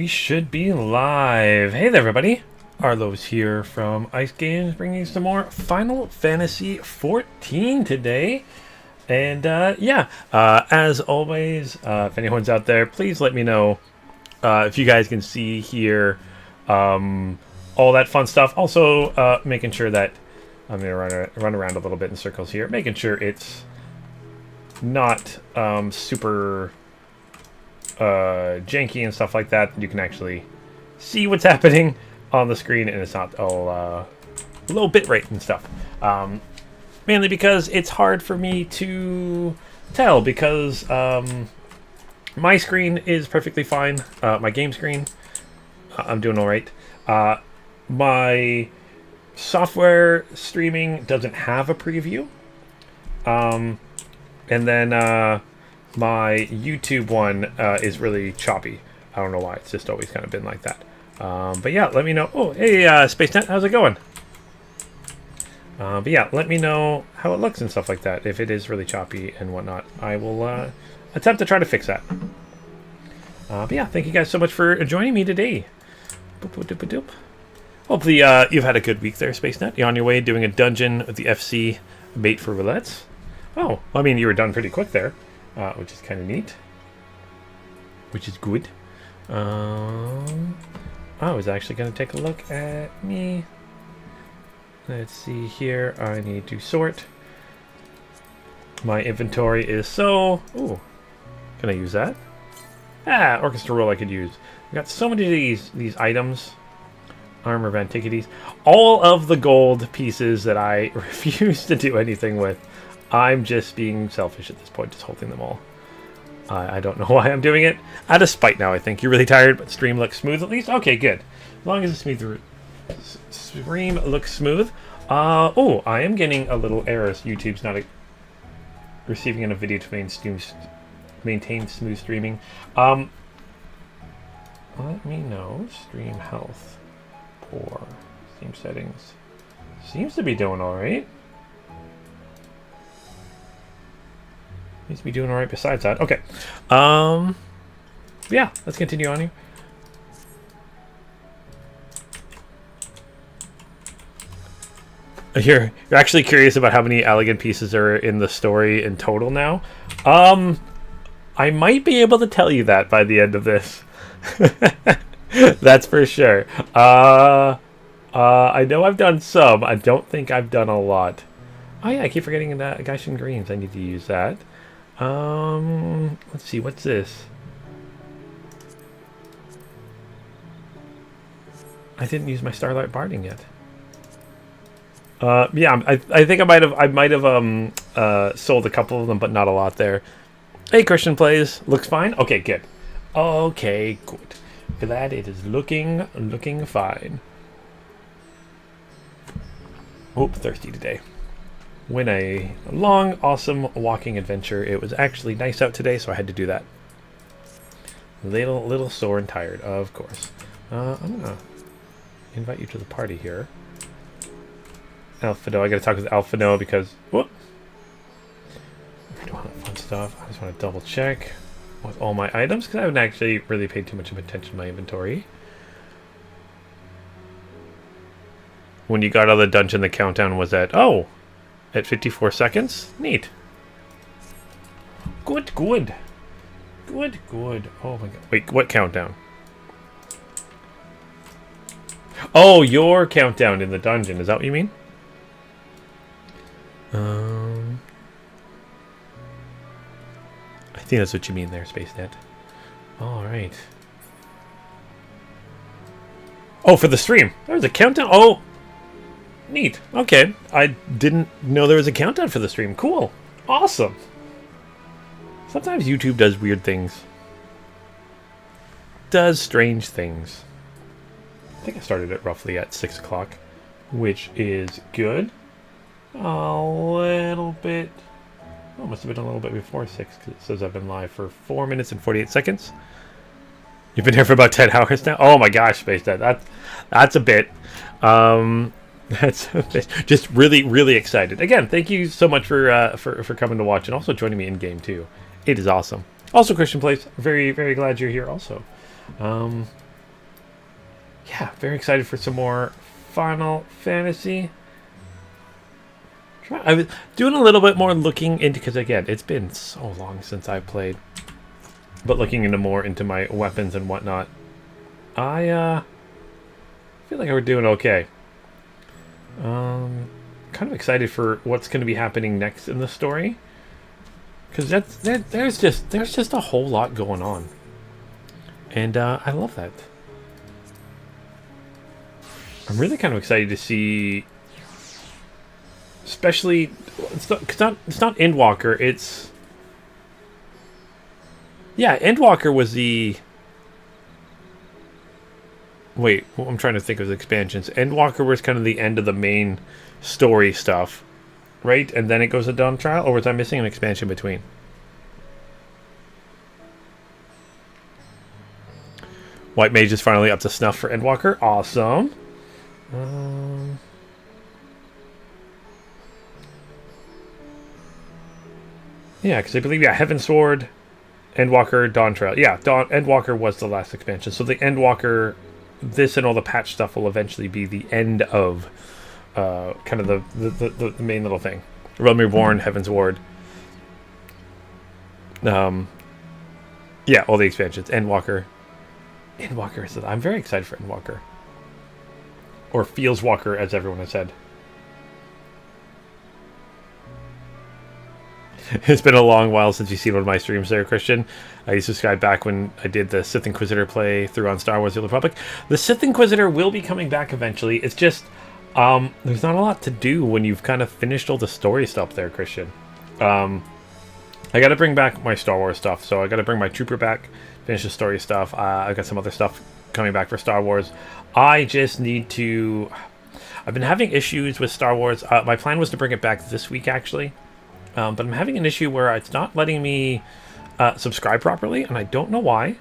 We should be live. Hey there, everybody. Arlo's here from Ice Games, bringing you some more Final Fantasy XIV today. And as always, if anyone's out there, please let me know if you guys can see here all that fun stuff. Also, making sure that I'm going to run around a little bit in circles here, making sure it's not super janky and stuff like that. You can actually see what's happening on the screen and it's not all low bitrate and stuff. Mainly because it's hard for me to tell because my screen is perfectly fine. My game screen, I'm doing all right. My software streaming doesn't have a preview. And then my YouTube one is really choppy. I don't know why. It's just always kind of been like that. But yeah, let me know. Oh, hey, SpaceNet, how's it going? But yeah, let me know how it looks and stuff like that. If it is really choppy and whatnot, I will attempt to try to fix that. But yeah, thank you guys so much for joining me today. Boop, boop, doop, doop. Hopefully you've had a good week there, SpaceNet. You're on your way doing a dungeon with the FC bait for roulettes. Oh, I mean, you were done pretty quick there, which is kind of neat. Which is good. I was actually going to take a look at me. Let's see here. I need to sort. My inventory is so... Ooh. Can I use that? Ah, orchestra roll I could use. I've got so many of these items. Armor of Antiquities. All of the gold pieces that I refuse to do anything with. I'm just being selfish at this point, just holding them all. I don't know why I'm doing it. Out of spite now, I think. You're really tired, but stream looks smooth at least? Okay, good. As long as the stream looks smooth. Oh, I am getting a little error. YouTube's not receiving enough video to maintain smooth streaming. Let me know. Stream health. Poor. Stream settings. Seems to be doing alright. Seems to be doing alright besides that. Okay. Yeah, let's continue on here. You're actually curious about how many elegant pieces are in the story in total now? I might be able to tell you that by the end of this. That's for sure. I know I've done some. I don't think I've done a lot. Oh yeah, I keep forgetting that Geishan Greens. I need to use that. Let's see, what's this? I didn't use my Starlight Barding yet. Yeah, I think I might have sold a couple of them, but not a lot there. Hey, Christian Plays, looks fine. Okay, good. Okay, good. Glad it is looking fine. Oop, thirsty today. Went a long, awesome walking adventure. It was actually nice out today, so I had to do that. Little sore and tired, of course. I'm gonna invite you to the party here. Alphino, I gotta talk with Alphino because whoop, we're doing all that fun stuff. I just want to double check with all my items because I haven't actually really paid too much attention to my inventory. When you got out of the dungeon, the countdown was at 54 seconds. Neat. Good. Oh my god. Wait, what countdown? Oh, your countdown in the dungeon. Is that what you mean? I think that's what you mean there, SpaceNet. Alright. Oh, for the stream. There was a countdown. Oh! Neat. Okay. I didn't know there was a countdown for the stream. Cool. Awesome. Sometimes YouTube does weird things. Does strange things. I think I started it roughly at 6 o'clock, which is good. A little bit... Oh, must have been a little bit before 6, because it says I've been live for 4 minutes and 48 seconds. You've been here for about 10 hours now? Oh my gosh, Space Dad. That's a bit. That's a bit. Just really excited. Again, thank you so much for coming to watch and also joining me in game too. It is awesome. Also, Christian Place, very glad you're here also. yeah, very excited for some more Final Fantasy. I was doing a little bit more looking into, because again, it's been so long since I played, but looking into more into my weapons and whatnot. I feel like we're doing okay. Kind of excited for what's going to be happening next in the story, because there's just a whole lot going on, and I love that. I'm really kind of excited to see, especially it's not Endwalker. It's Endwalker was the. Wait, I'm trying to think of the expansions. Endwalker was kind of the end of the main story stuff, right? And then it goes to Dawn Trial, or was I missing an expansion between? White Mage is finally up to snuff for Endwalker. Awesome. Yeah, because I believe, Heaven's Sword, Endwalker, Dawn Trail. Yeah, Endwalker was the last expansion. So the Endwalker, this and all the patch stuff will eventually be the end of kind of the main little thing. Realm Reborn, Heaven's Ward. Yeah, all the expansions. Endwalker. Endwalker, I'm very excited for Endwalker. Or Feels Walker, as everyone has said. It's been a long while since you've seen one of my streams there, Christian. I used to subscribe back when I did the Sith Inquisitor play through on Star Wars The Old Republic. The Sith Inquisitor will be coming back eventually. It's just, there's not a lot to do when you've kind of finished all the story stuff there, Christian. I got to bring back my Star Wars stuff, so I got to bring my Trooper back, finish the story stuff. I've got some other stuff coming back for Star Wars. I just need to... I've been having issues with Star Wars. My plan was to bring it back this week, actually. But I'm having an issue where it's not letting me subscribe properly, and I don't know why.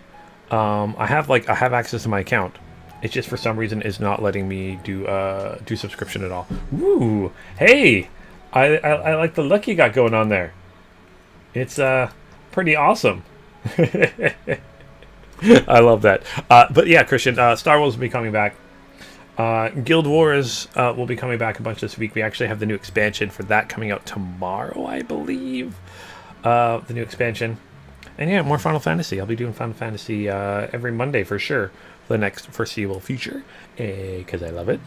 I have access to my account. It just for some reason is not letting me do subscription at all. Ooh, hey, I like the look you got going on there. It's pretty awesome. I love that. But yeah, Christian, Star Wars will be coming back. Guild Wars will be coming back a bunch this week. We actually have the new expansion for that coming out tomorrow, I believe. The new expansion. And yeah, more Final Fantasy. I'll be doing Final Fantasy every Monday for sure for the next foreseeable future, because I love it.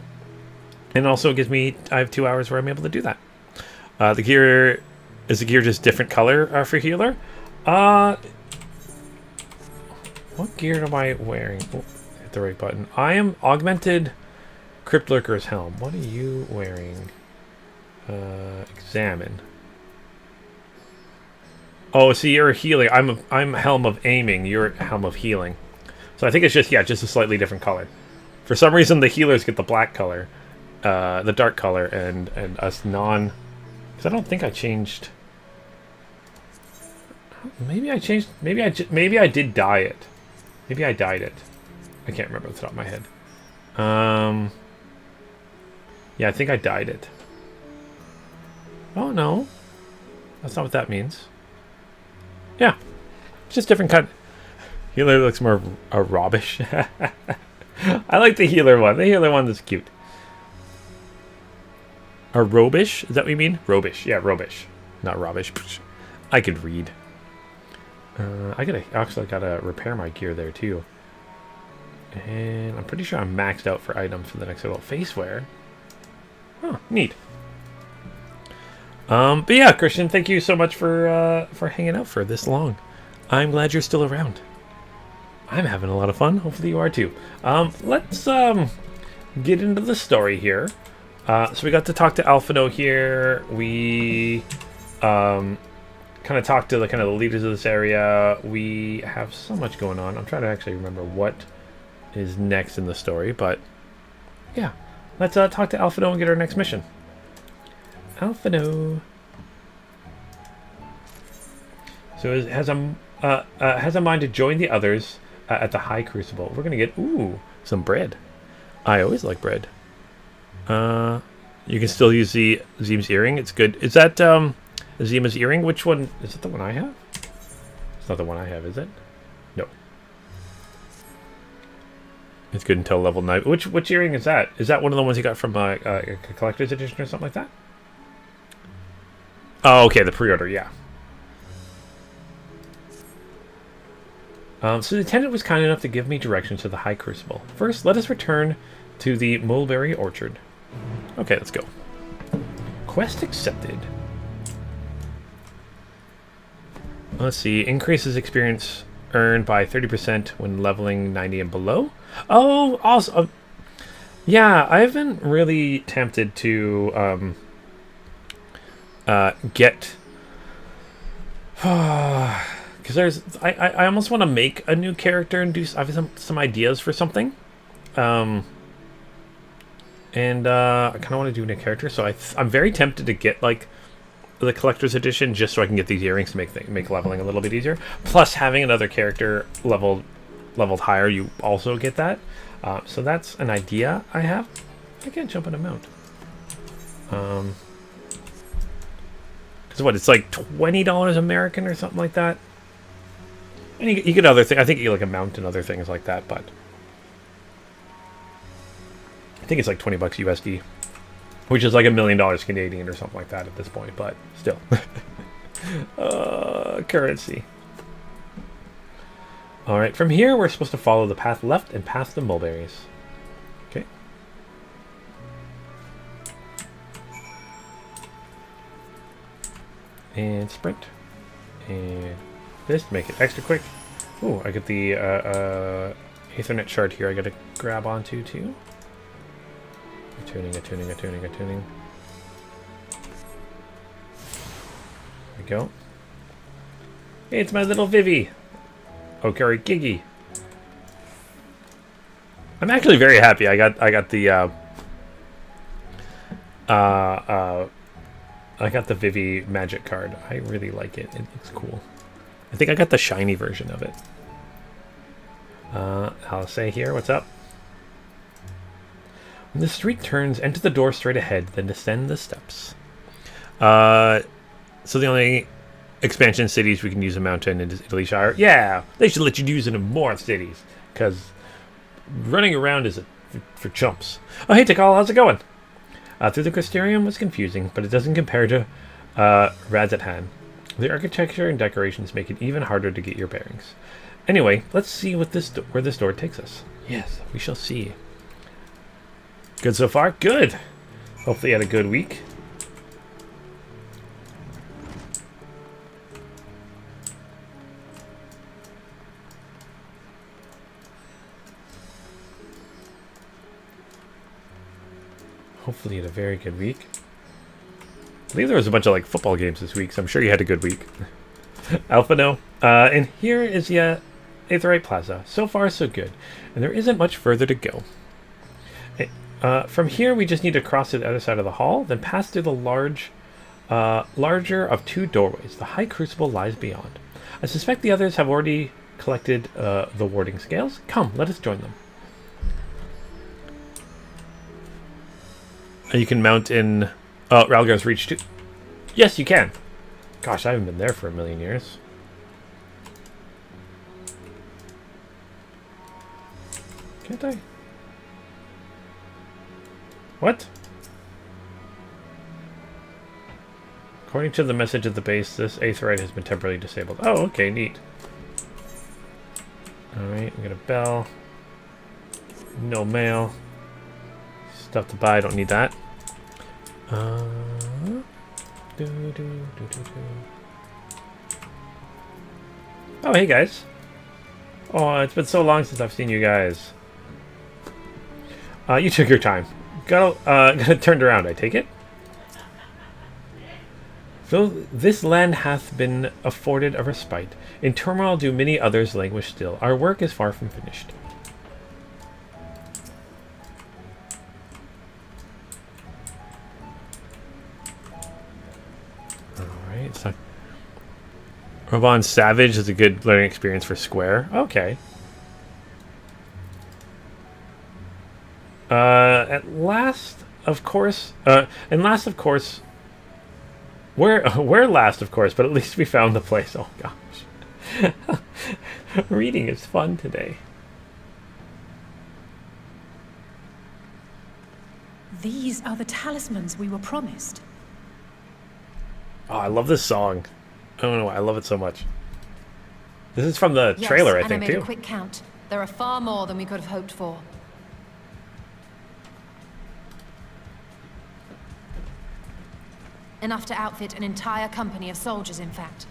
And also it gives me, I have 2 hours where I'm able to do that. The gear, is the gear just different color for healer? What gear am I wearing? Oh, hit the right button. I am augmented Crypt Lurker's helm. What are you wearing? Examine. Oh, see, you're a healer. I'm Helm of Aiming. You're Helm of Healing. So I think it's just a slightly different color. For some reason, the healers get the black color, the dark color, and us non. Because I don't think I changed. Maybe I changed. Maybe I did dye it. Maybe I dyed it. I can't remember off the top of my head. Yeah, I think I dyed it. Oh no, that's not what that means. Yeah, it's just different kind. Healer looks more robbish. I like the healer one. The healer one is cute. A robish? Is that what you mean? Robish. Yeah, robish. Not robbish. I could read. I gotta repair my gear there too. And I'm pretty sure I'm maxed out for items for the next level. Faceware. Oh, neat. But yeah, Christian, thank you so much for hanging out for this long. I'm glad you're still around. I'm having a lot of fun. Hopefully you are too. Let's get into the story here. So we got to talk to Alphino here. We kind of talked to the leaders of this area. We have so much going on. I'm trying to actually remember what is next in the story, but yeah, let's talk to Alphino and get our next mission. Alphino. So it has a mind to join the others at the High Crucible. We're gonna get some bread. I always like bread. You can still use the Zeem's earring. It's good. Is that Zima's earring? Which one is it? The one I have? It's not the one I have, is it? No. It's good until level 9. Which earring is that? Is that one of the ones you got from a collector's edition or something like that? Oh, okay, the pre-order, yeah. So the attendant was kind enough to give me directions to the High Crucible. First, let us return to the Mulberry Orchard. Okay, let's go. Quest accepted. Let's see. Increases experience earned by 30% when leveling 90 and below. Oh, also, yeah, I've been really tempted to get. Because I almost want to make a new character and do. I have some ideas for something, and I kind of want to do a new character. So I'm very tempted to get like the collector's edition just so I can get these earrings to make leveling a little bit easier. Plus, having another character leveled higher, you also get that. So that's an idea I have. I can't jump on a mount. Because what, it's like $20 American or something like that. And you get other things. I think you get like a mount and other things like that, but I think it's like $20 USD, which is like $1 million Canadian or something like that at this point. But still, currency. All right, from here we're supposed to follow the path left and past the mulberries. Okay. And sprint. And this to make it extra quick. Oh, I get the Ethernet shard here I gotta grab onto too. Attuning. There we go. Hey, it's my little Vivi. Okay, Giggy. I'm actually very happy. I got the I got the Vivi magic card. I really like it. It looks cool. I think I got the shiny version of it. I'll say here, what's up? When the street turns, enter the door straight ahead, then descend the steps. So the only expansion cities we can use a mountain in Italy Shire. Yeah, they should let you use it in more cities, because running around is for chumps. Oh, hey, Tikal, how's it going? Through the Crystarium was confusing, but it doesn't compare to Radzathan. The architecture and decorations make it even harder to get your bearings. Anyway, let's see what where this door takes us. Yes, we shall see. Good so far? Good! Hopefully you had a good week. Hopefully you had a very good week. I believe there was a bunch of like football games this week, so I'm sure you had a good week. Alpha no. And here is the Aetheryte Plaza. So far, so good. And there isn't much further to go. From here, we just need to cross to the other side of the hall, then pass through the larger of two doorways. The High Crucible lies beyond. I suspect the others have already collected the warding scales. Come, let us join them. You can mount in Ralgar's Reach too. Yes, you can. Gosh, I haven't been there for a million years. Can't I? What? According to the message at the base, this Aetheryte has been temporarily disabled. Oh, okay, neat. Alright, we got a bell. No mail. Stuff to buy, don't need that. Oh, hey guys. Oh, it's been so long since I've seen you guys. You took your time. Got turned around, I take it? Though this land hath been afforded a respite, in turmoil do many others languish still. Our work is far from finished. Alright, so Robon Savage is a good learning experience for Square. Okay. At last, of course, we're last, of course, but at least we found the place. Oh, gosh. Reading is fun today. These are the talismans we were promised. Oh, I love this song. I don't know why. I love it so much. This is from the trailer, I think, and I made too. a quick count. There are far more than we could have hoped for. Enough to outfit an entire company of soldiers, in fact.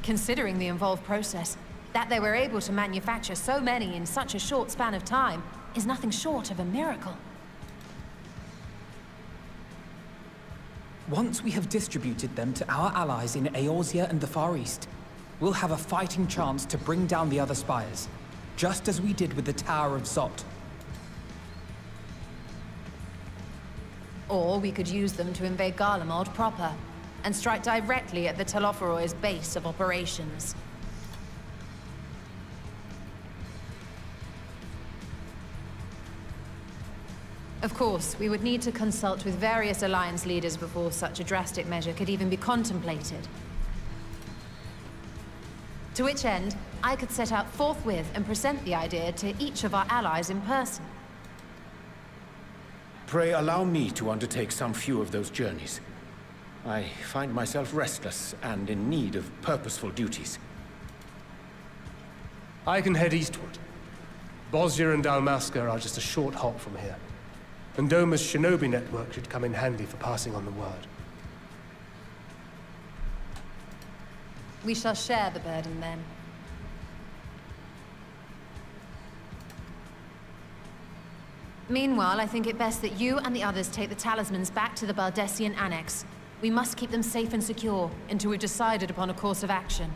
Considering the involved process, that they were able to manufacture so many in such a short span of time is nothing short of a miracle. Once we have distributed them to our allies in Eorzea and the Far East, we'll have a fighting chance to bring down the other spires, just as we did with the Tower of Zot. Or we could use them to invade Garlemald proper, and strike directly at the Telophoroid's base of operations. Of course, we would need to consult with various Alliance leaders before such a drastic measure could even be contemplated. To which end, I could set out forthwith and present the idea to each of our allies in person. Pray allow me to undertake some few of those journeys. I find myself restless and in need of purposeful duties. I can head eastward. Bosnia and Dalmasca are just a short hop from here. And Doma's shinobi network should come in handy for passing on the word. We shall share the burden then. Meanwhile, I think it best that you and the others take the talismans back to the Baldessian Annex. We must keep them safe and secure until we've decided upon a course of action.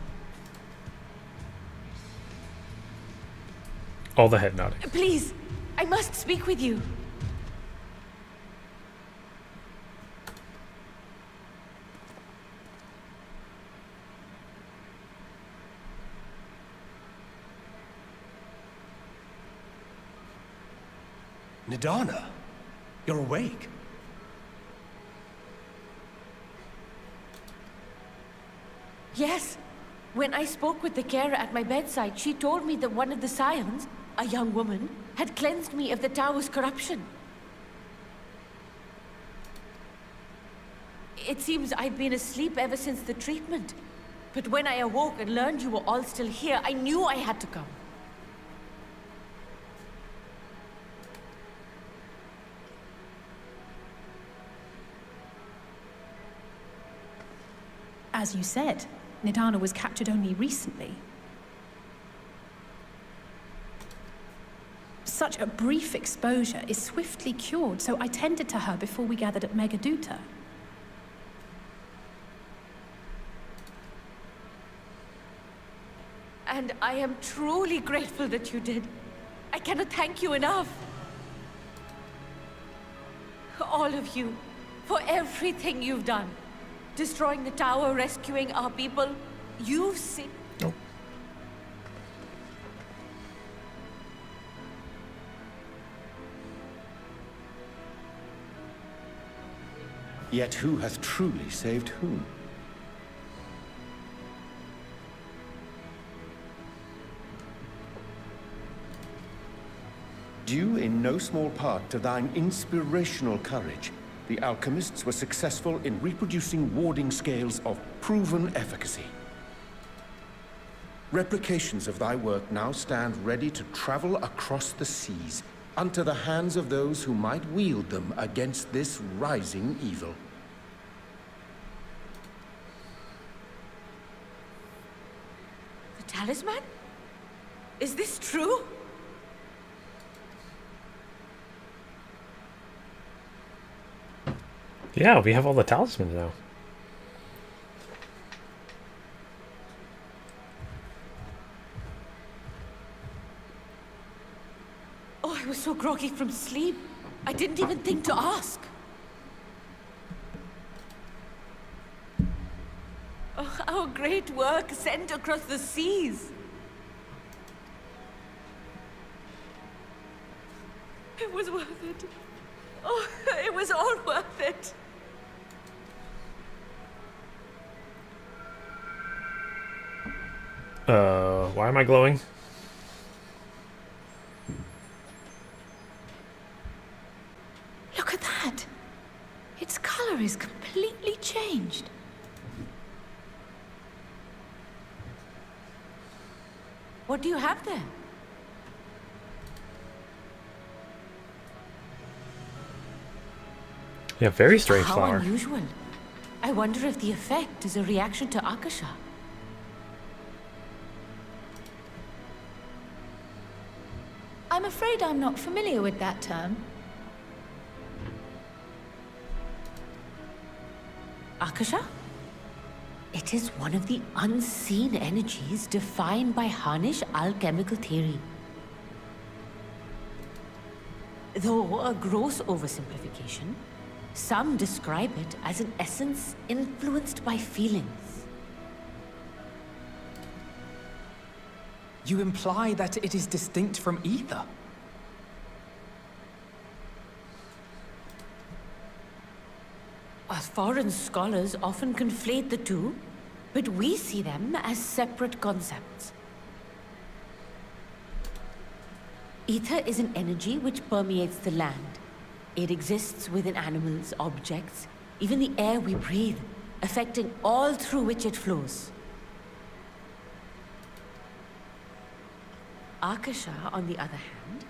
All the head nodding. Please, I must speak with you. Nidana, you're awake. Yes. When I spoke with the carer at my bedside, she told me that one of the Scions, a young woman, had cleansed me of the tower's corruption. It seems I've been asleep ever since the treatment. But when I awoke and learned you were all still here, I knew I had to come. As you said, Nidana was captured only recently. Such a brief exposure is swiftly cured, so I tended to her before we gathered at Megaduta. And I am truly grateful that you did. I cannot thank you enough. All of you, for everything you've done. Destroying the tower, rescuing our people. You've seen... Nope. Yet who hath truly saved whom? Due in no small part to thine inspirational courage, the alchemists were successful in reproducing warding scales of proven efficacy. Replications of thy work now stand ready to travel across the seas, unto the hands of those who might wield them against this rising evil. The talisman? Is this true? Yeah, we have all the talismans now. Oh, I was so groggy from sleep. I didn't even think to ask. Oh, our great work sent across the seas. It was worth it. Oh, it was all worth it. Why am I glowing? Look at that. color is completely changed. What do you have there? Yeah, very strange How flower. unusual. I wonder if the effect is a reaction to Akasha. I'm afraid I'm not familiar with that term. Akasha? It is one of the unseen energies defined by Harnish alchemical theory. Though a gross oversimplification, some describe it as an essence influenced by feelings. You imply that it is distinct from ether? Foreign scholars often conflate the two, but we see them as separate concepts. Ether is an energy which permeates the land. It exists within animals, objects, even the air we breathe, affecting all through which it flows. Akasha, on the other hand,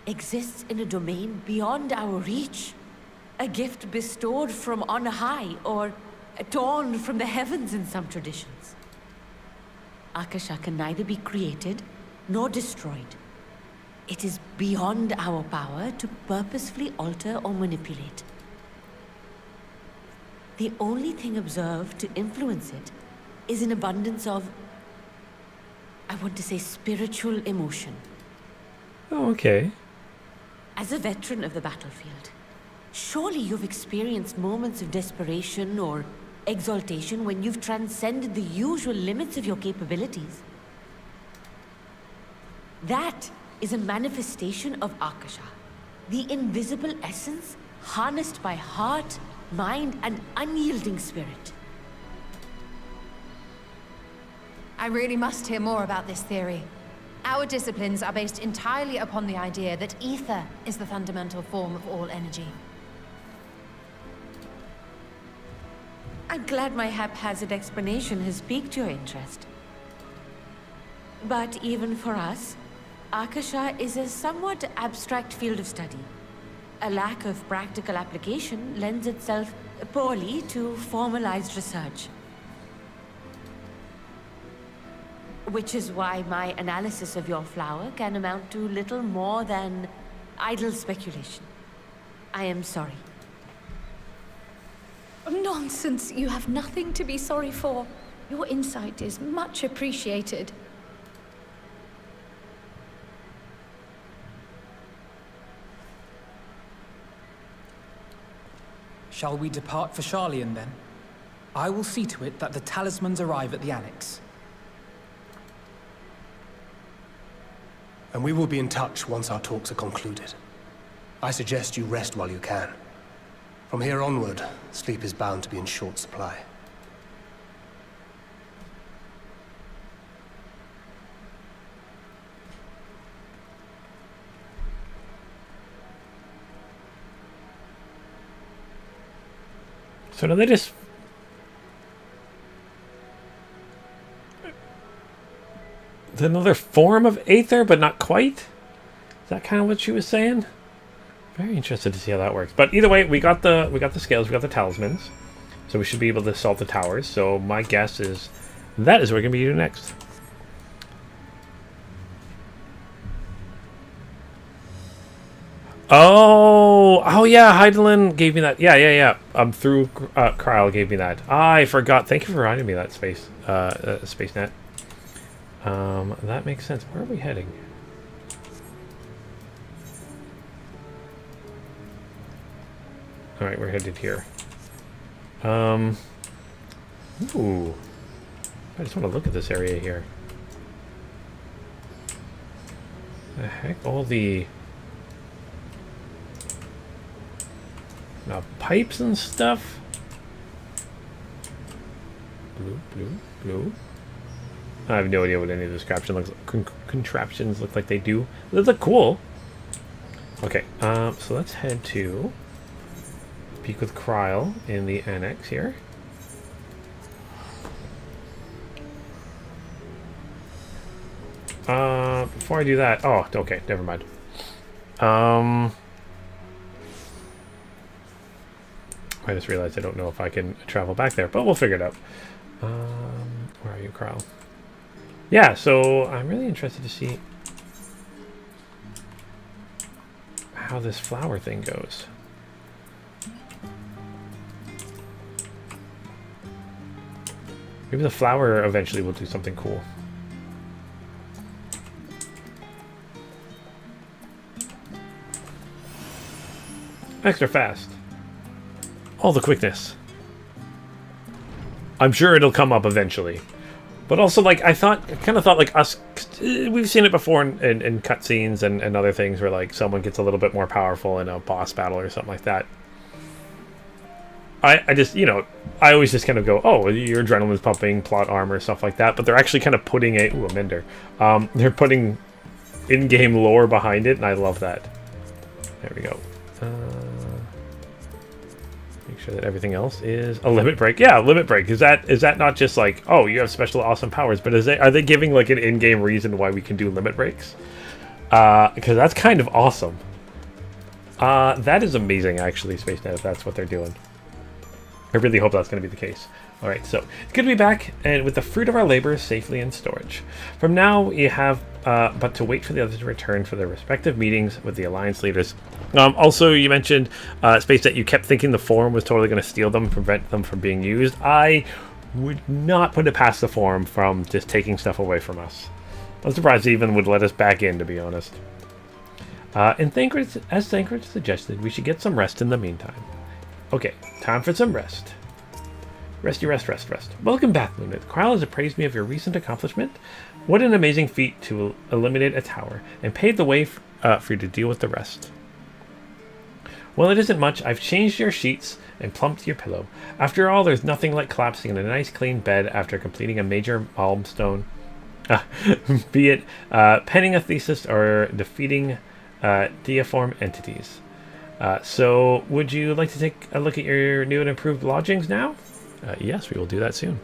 exists in a domain beyond our reach. A gift bestowed from on high, or torn from the heavens in some traditions. Akasha can neither be created nor destroyed. It is beyond our power to purposefully alter or manipulate. The only thing observed to influence it is an abundance of, I want to say, spiritual emotion. Oh, okay. As a veteran of the battlefield, surely you've experienced moments of desperation or exaltation when you've transcended the usual limits of your capabilities. That is a manifestation of Akasha, the invisible essence harnessed by heart, mind, and unyielding spirit. I really must hear more about this theory. Our disciplines are based entirely upon the idea that ether is the fundamental form of all energy. I'm glad my haphazard explanation has piqued your interest. But even for us, Akasha is a somewhat abstract field of study. A lack of practical application lends itself poorly to formalized research. Which is why my analysis of your flower can amount to little more than idle speculation. I am sorry. Nonsense. You have nothing to be sorry for. Your insight is much appreciated. Shall we depart for Sharlayan then? I will see to it that the talismans arrive at the Annex. And we will be in touch once our talks are concluded. I suggest you rest while you can. From here onward, sleep is bound to be in short supply. So do they just... It's another form of Aether, but not quite? Is that kind of what she was saying? Very interested to see how that works. But either way, we got the scales, we got the talismans. So we should be able to solve the towers. So my guess is that is what we're going to be doing next. Oh yeah, Hydaelyn gave me that. Yeah. Through Kryl gave me that. I forgot. Thank you for reminding me of that space net. That makes sense. Where are we heading? All right, we're headed here. Ooh. I just want to look at this area here. The heck? All the pipes and stuff. Blue. I have no idea what any of this contraptions look like. They do. They look cool. Okay, so let's head to speak with Kryle in the annex here. Before I do that, oh, okay, never mind. I just realized I don't know if I can travel back there, but we'll figure it out. Where are you, Kryle? Yeah, so I'm really interested to see how this flower thing goes. Maybe the flower eventually will do something cool. Extra fast. All the quickness. I'm sure it'll come up eventually. But also, like, I kind of thought, like, us... We've seen it before in cutscenes and other things where, like, someone gets a little bit more powerful in a boss battle or something like that. I just, you know, I always just kind of go, oh, your adrenaline's pumping, plot armor, stuff like that. But they're actually kind of putting a... Ooh, a Mender. They're putting in-game lore behind it, and I love that. There we go. Make sure that everything else is a limit break. Yeah, limit break. Is that not just like, oh, you have special awesome powers, but are they giving like an in-game reason why we can do limit breaks? Because that's kind of awesome. That is amazing, actually, SpaceNet, if that's what they're doing. I really hope that's going to be the case. All right, so it's good to be back and with the fruit of our labor safely in storage. From now, you have but to wait for the others to return for their respective meetings with the Alliance leaders. Also, you mentioned, Space, that you kept thinking the Forum was totally going to steal them and prevent them from being used. I would not put it past the Forum from just taking stuff away from us. I'm surprised they even would let us back in, to be honest. And as Thancred suggested, we should get some rest in the meantime. Okay, time for some rest. Resty rest, rest, rest. Welcome back, Lunith. Kryle has appraised me of your recent accomplishment. What an amazing feat to eliminate a tower, and paved the way for you to deal with the rest. Well, it isn't much. I've changed your sheets and plumped your pillow. After all, there's nothing like collapsing in a nice clean bed after completing a major milestone. Be it penning a thesis or defeating deiform entities. So, would you like to take a look at your new and improved lodgings now? Yes, we will do that soon.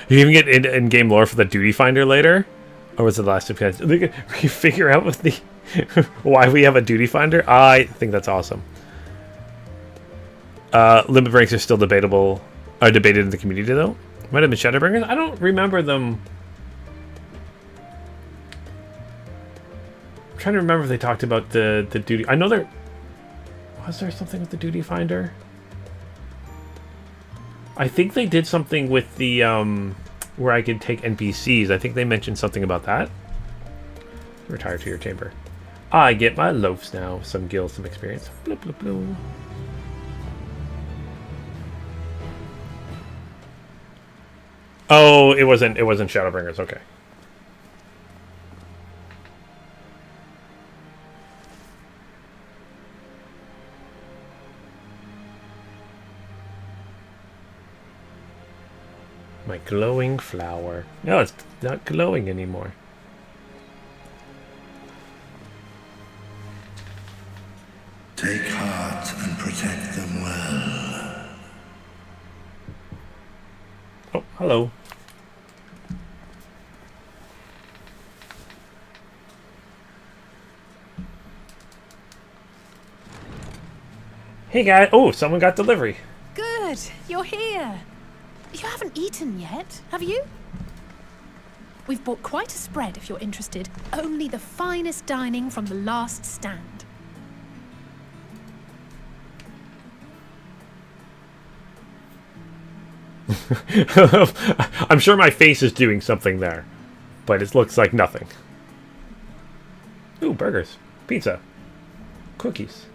You even get in-game lore for the duty finder later? Or was it the last two guys? We figure out with the why we have a duty finder? I think that's awesome. Limit breaks are still debated in the community, though. Might have been Shadowbringers. I don't remember them. I'm trying to remember if they talked about the duty. I know there... Was there something with the duty finder? I think they did something with the where I could take NPCs. I think they mentioned something about that. Retire to your chamber. I get my loafs now. Some gills, some experience. Bloop, bloop, bloop. Oh, it wasn't Shadowbringers. Okay. My glowing flower. No, it's not glowing anymore. Take heart and protect them well. Oh, hello. Hey guys. Oh, someone got delivery. Good, you're here. You haven't eaten yet, have you? We've bought quite a spread if you're interested. Only the finest dining from the last stand. I'm sure my face is doing something there, but it looks like nothing. Ooh, burgers, pizza, cookies.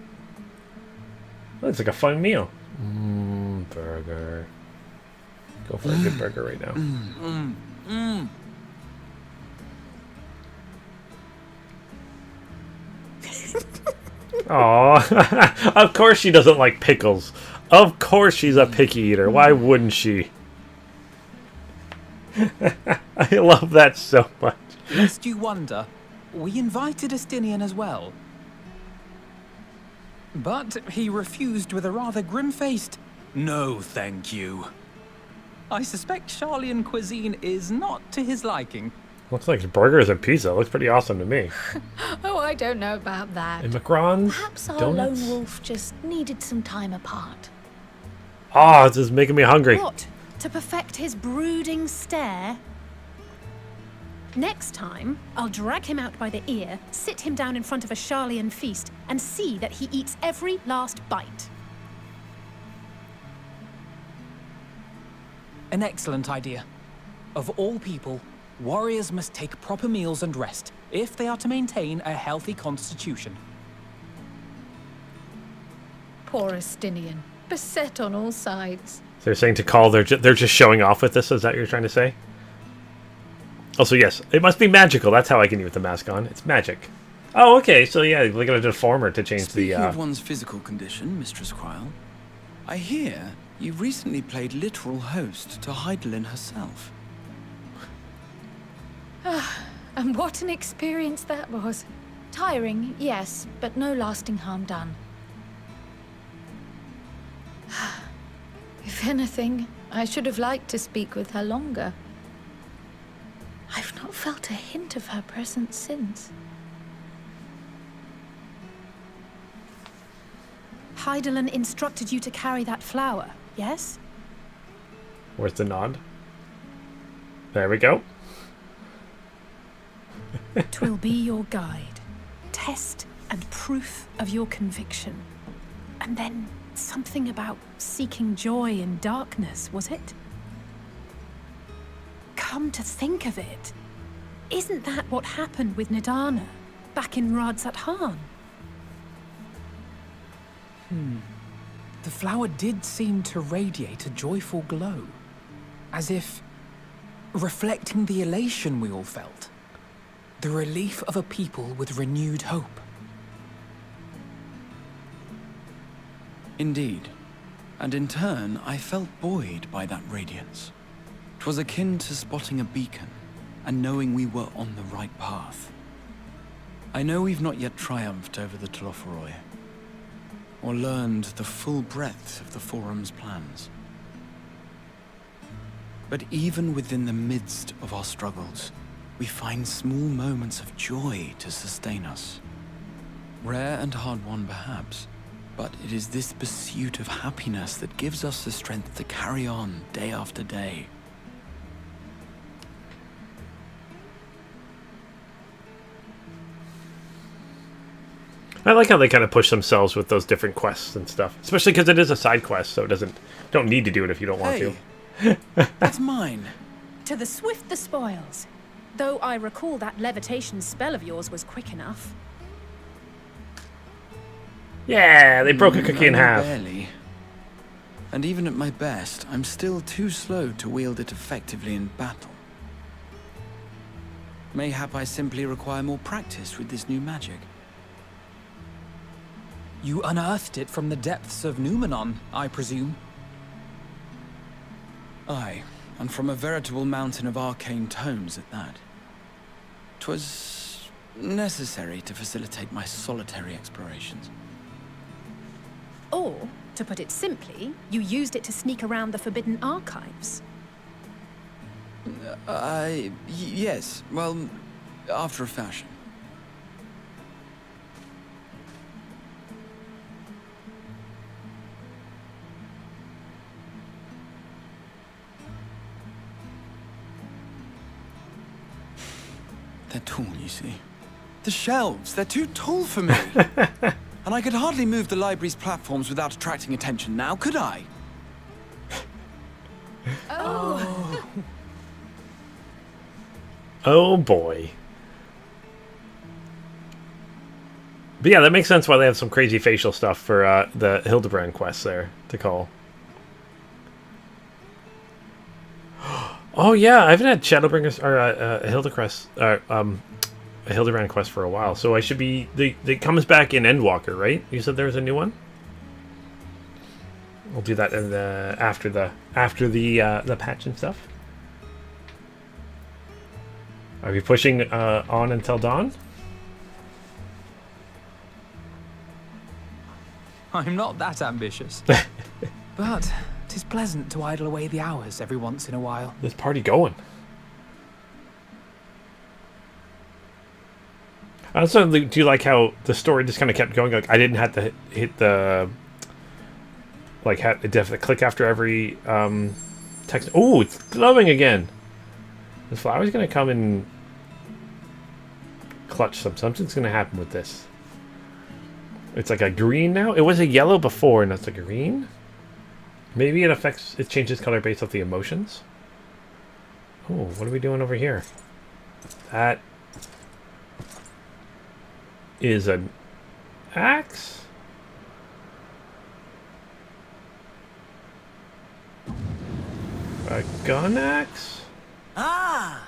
Looks like a fun meal. Burger. Go for a good burger right now. Aw, of course she doesn't like pickles. Of course she's a picky eater. Why wouldn't she? I love that so much. Lest you wonder, we invited Estinian as well. But he refused with a rather grim-faced, "No, thank you." I suspect Sharlayan cuisine is not to his liking. Looks like burgers and pizza. Looks pretty awesome to me. Oh, I don't know about that. And macarons, Perhaps our donuts. lone wolf just needed some time apart. Ah, this is making me hungry. What? To perfect his brooding stare? Next time, I'll drag him out by the ear, sit him down in front of a Sharlayan feast, and see that he eats every last bite. An excellent idea. Of all people, warriors must take proper meals and rest if they are to maintain a healthy constitution. Poor Estinian, beset on all sides. So you're saying to call, they're just showing off with this? Is that what you're trying to say? Also, yes, it must be magical. That's how I can use the mask on. It's magic. Oh, okay. So yeah, look at a deformer to change Speaking of one's physical condition, Mistress Cryle, I hear you recently played literal host to Hydaelyn herself. And what an experience that was. Tiring, yes, but no lasting harm done. If anything, I should have liked to speak with her longer. I've not felt a hint of her presence since. Hydaelyn instructed you to carry that flower, yes? Where's the nod? There we go. 'Twill be your guide, test and proof of your conviction. And then something about seeking joy in darkness, was it? Come to think of it, isn't that what happened with Nidana back in Radzat Han? The flower did seem to radiate a joyful glow, as if reflecting the elation we all felt. The relief of a people with renewed hope. Indeed. And in turn, I felt buoyed by that radiance. 'Twas akin to spotting a beacon, and knowing we were on the right path. I know we've not yet triumphed over the Telophoroi, or learned the full breadth of the Forum's plans. But even within the midst of our struggles, we find small moments of joy to sustain us. Rare and hard-won perhaps, but it is this pursuit of happiness that gives us the strength to carry on day after day. I like how they kind of push themselves with those different quests and stuff, especially because it is a side quest, so don't need to do it if you don't want to. That's mine. To the swift the spoils. Though I recall that levitation spell of yours was quick enough. Yeah, they broke a cookie in half. Barely. And even at my best, I'm still too slow to wield it effectively in battle. Mayhap I simply require more practice with this new magic. You unearthed it from the depths of Numenon, I presume? Aye, and from a veritable mountain of arcane tomes at that. 'Twas necessary to facilitate my solitary explorations. Or, to put it simply, you used it to sneak around the Forbidden Archives. Yes, well, after a fashion. They're tall, you see. The shelves, they're too tall for me. And I could hardly move the library's platforms without attracting attention now, could I? Oh boy. But yeah, that makes sense why they have some crazy facial stuff for the Hildebrand quest there to call. Oh yeah, I haven't had Shadowbringers or a Hildebrand quest for a while, so I should be. It comes back in Endwalker, right? You said there was a new one. We'll do that in the after the patch and stuff. Are we pushing on until dawn? I'm not that ambitious. But 'tis pleasant to idle away the hours every once in a while. This party going. I also do like how the story just kind of kept going. Like I didn't have to hit the have to click after every text. Oh, it's glowing again. The flower's gonna come and clutch something's gonna happen with this. It's like a green now. It was a yellow before, and it's a green. Maybe it changes color based off the emotions. Oh, what are we doing over here? That is an axe? A gun axe? Ah!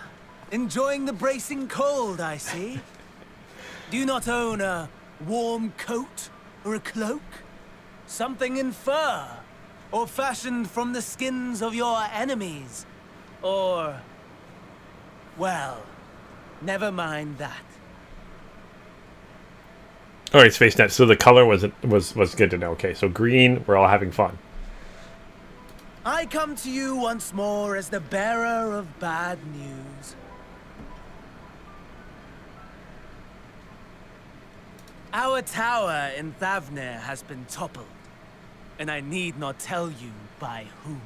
Enjoying the bracing cold, I see. Do you not own a warm coat or a cloak? Something in fur? Or fashioned from the skins of your enemies? Or... well, never mind that. Alright, Space Net, so the color was good to know. Okay, so green, we're all having fun. I come to you once more as the bearer of bad news. Our tower in Thavnir has been toppled, and I need not tell you by whom.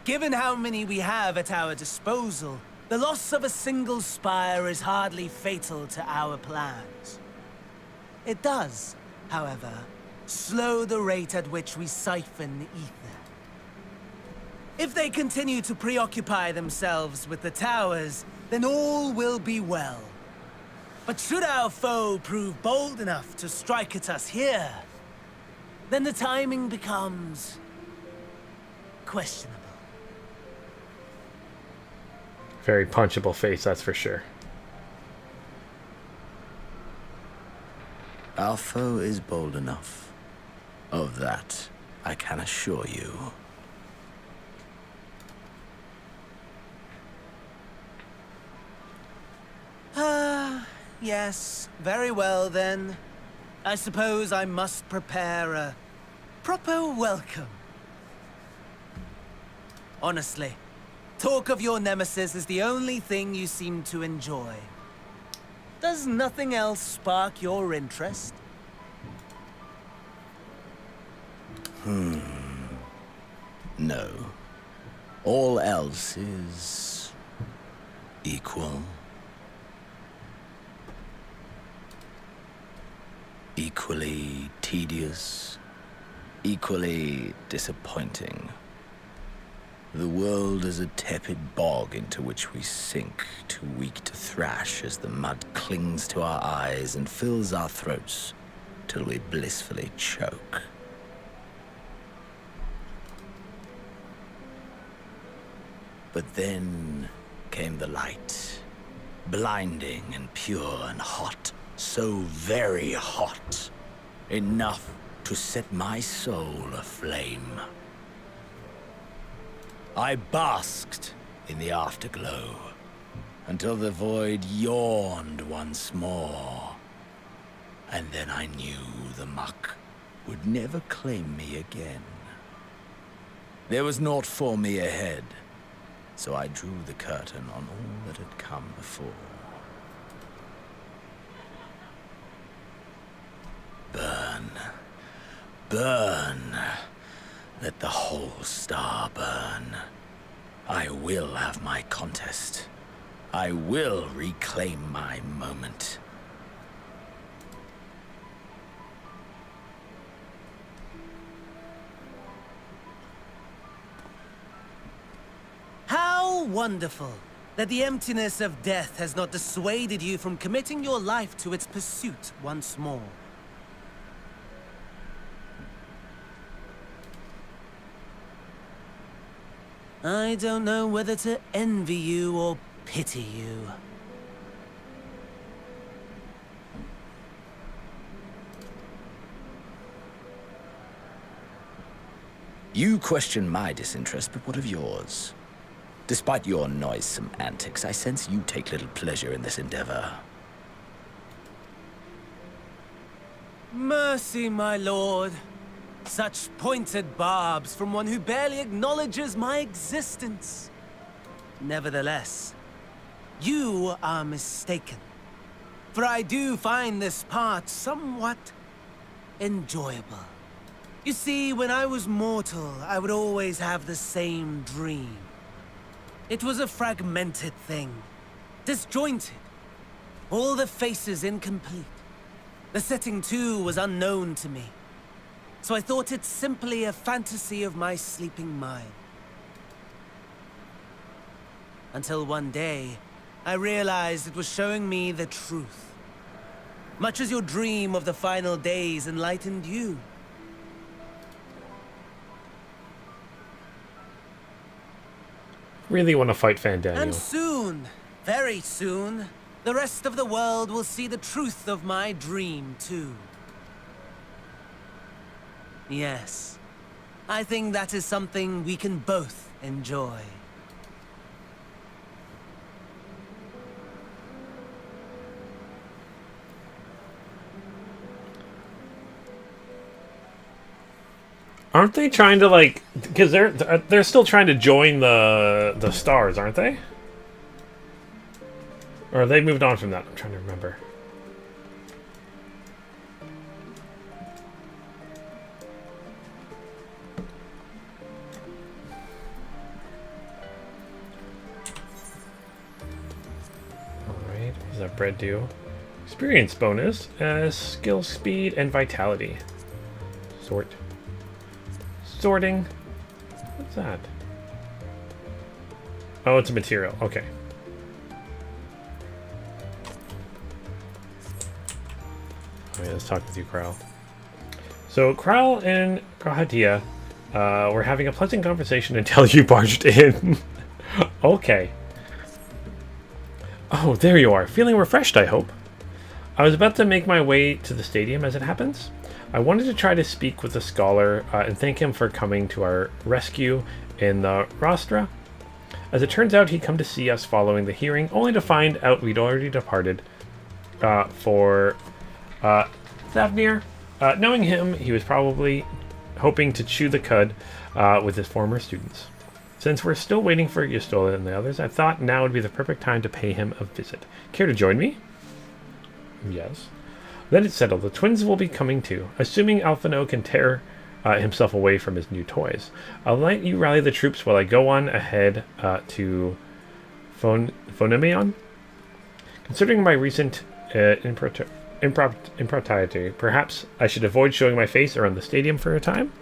Given how many we have at our disposal, the loss of a single spire is hardly fatal to our plans. It does, however, slow the rate at which we siphon ether. If they continue to preoccupy themselves with the towers, then all will be well. But should our foe prove bold enough to strike at us here, then the timing becomes questionable. Very punchable face, that's for sure. Our foe is bold enough. Of that, I can assure you. Yes, very well then. I suppose I must prepare a proper welcome. Honestly, talk of your nemesis is the only thing you seem to enjoy. Does nothing else spark your interest? No. All else is... equal. Equally tedious. Equally disappointing. The world is a tepid bog into which we sink, too weak to thrash as the mud clings to our eyes and fills our throats till we blissfully choke. But then came the light, blinding and pure and hot, so very hot, enough to set my soul aflame. I basked in the afterglow until the void yawned once more. And then I knew the muck would never claim me again. There was naught for me ahead, so I drew the curtain on all that had come before. Burn. Burn. Let the whole star burn. I will have my contest. I will reclaim my moment. How wonderful that the emptiness of death has not dissuaded you from committing your life to its pursuit once more. I don't know whether to envy you or pity you. You question my disinterest, but what of yours? Despite your noisome antics, I sense you take little pleasure in this endeavor. Mercy, my lord. Such pointed barbs from one who barely acknowledges my existence. Nevertheless, you are mistaken. For I do find this part somewhat enjoyable. You see, when I was mortal, I would always have the same dream. It was a fragmented thing, disjointed. All the faces incomplete. The setting, too, was unknown to me. So I thought it simply a fantasy of my sleeping mind. Until one day, I realized it was showing me the truth. Much as your dream of the final days enlightened you. Really want to fight Fandaniel. And soon, very soon, the rest of the world will see the truth of my dream, too. Yes, I think that is something we can both enjoy. Aren't they trying to, like, because they're still trying to join the stars, aren't they? Or have they moved on from that? I'm trying to remember. Alright, what does that bread do? Experience bonus, skill, speed, and vitality. Sort. Sorting. What's that? Oh, it's a material. Okay. Okay, let's talk with you, Kral. So, Kral and Grahadia were having a pleasant conversation until you barged in. Okay. Oh, there you are. Feeling refreshed, I hope. I was about to make my way to the stadium as it happens. I wanted to try to speak with the scholar and thank him for coming to our rescue in the Rostra. As it turns out, he'd come to see us following the hearing, only to find out we'd already departed for Thavnir. Knowing him, he was probably hoping to chew the cud with his former students. Since we're still waiting for Yustola and the others, I thought now would be the perfect time to pay him a visit. Care to join me? Yes. Then it's settled. The twins will be coming too. Assuming Alphino can tear himself away from his new toys. I'll let you rally the troops while I go on ahead to Phonemion. Considering my recent impropriety, perhaps I should avoid showing my face around the stadium for a time?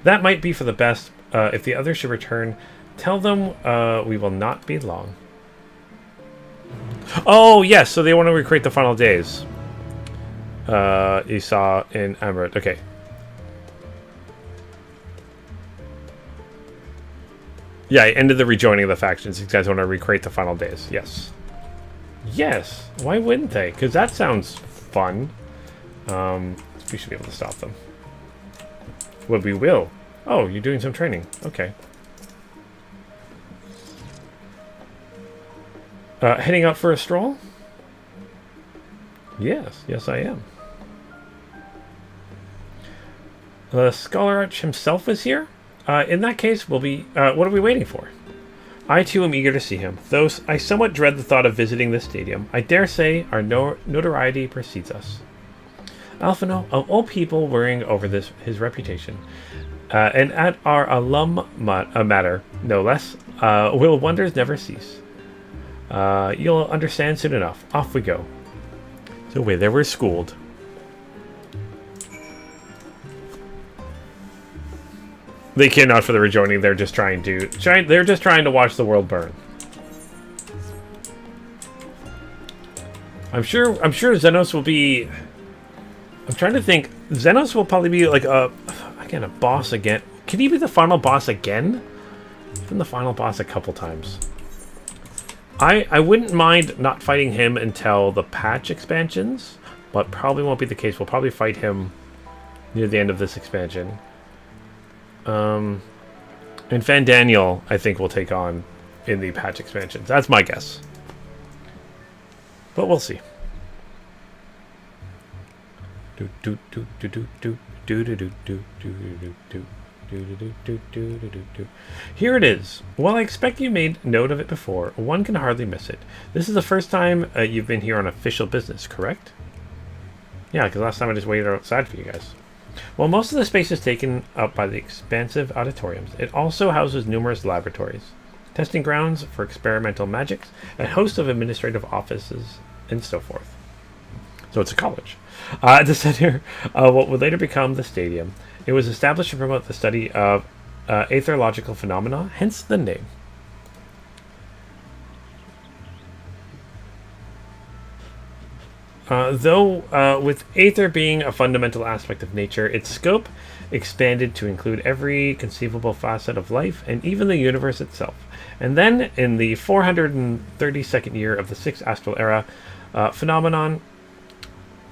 That might be for the best. If the others should return, tell them we will not be long. Oh, yes, so they want to recreate the final days. You saw in Amaret. Okay. Yeah, I ended the rejoining of the factions. You guys want to recreate the final days. Yes. Yes. Why wouldn't they? Because that sounds fun. We should be able to stop them. Well, we will. Oh, you're doing some training. Okay. Heading out for a stroll? Yes. Yes, I am. The Scholar Arch himself is here? In that case, we'll be... what are we waiting for? I, too, am eager to see him. Though I somewhat dread the thought of visiting this stadium, I dare say our notoriety precedes us. Alphino, of all people worrying over his reputation, and at our alum matter, no less, will wonders never cease. You'll understand soon enough. Off we go. So wait, they were schooled. They cannot for the rejoining. They're just trying to watch the world burn. I'm sure Zenos will be. I'm trying to think. Zenos will probably be like a boss again. Can he be the final boss again? He's been the final boss a couple times. I wouldn't mind not fighting him until the patch expansions, but probably won't be the case. We'll probably fight him near the end of this expansion. And Fandaniel, I think, will take on in the patch expansions. That's my guess. But we'll see. Here it is. While I expect you made note of it before, one can hardly miss it. This is the first time you've been here on official business, correct? Yeah, because last time I just waited outside for you guys. While most of the space is taken up by the expansive auditoriums, it also houses numerous laboratories, testing grounds for experimental magics, a host of administrative offices, and so forth. So it's a college. At the center of what would later become the stadium, it was established to promote the study of aetherological phenomena, hence the name. Though with aether being a fundamental aspect of nature, its scope expanded to include every conceivable facet of life and even the universe itself. And then, in the 432nd year of the 6th astral era, phenomenon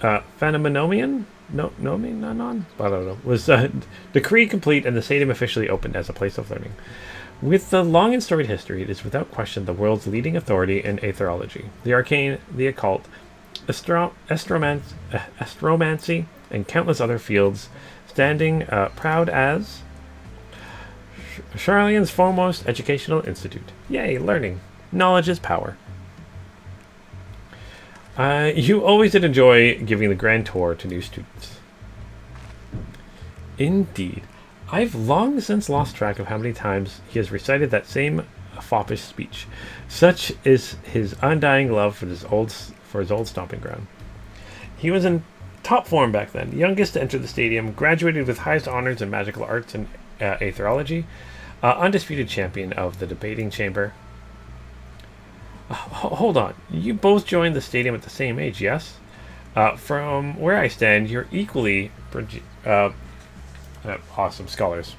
Phenomenomion? Nomenon? I don't know. Was decree complete and the stadium officially opened as a place of learning. With the long and storied history, it is without question the world's leading authority in aetherology, the arcane, the occult, astromancy, and countless other fields, standing proud as Sharlayan's foremost educational institute. Yay, learning. Knowledge is power. You always did enjoy giving the grand tour to new students. Indeed. I've long since lost track of how many times he has recited that same foppish speech. Such is his undying love for his old stomping ground. He was in top form back then, youngest to enter the stadium, graduated with highest honors in magical arts and aetherology, undisputed champion of the debating chamber. Hold on. You both joined the stadium at the same age, yes? From where I stand, you're equally awesome scholars.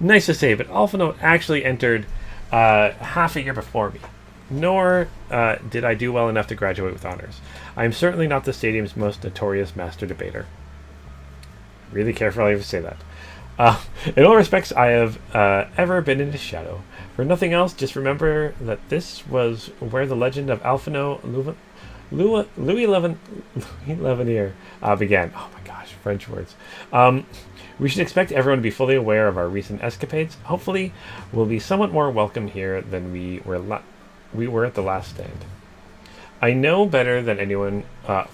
Nice to say, but Alphino actually entered half a year before me. Nor did I do well enough to graduate with honors. I am certainly not the stadium's most notorious master debater. Really careful how you say that. In all respects, I have ever been in his shadow. For nothing else, just remember that this was where the legend of Alphino Louis Levenier began. Oh my gosh, French words. We should expect everyone to be fully aware of our recent escapades. Hopefully, we'll be somewhat more welcome here than we were at the last stand. I know better than anyone the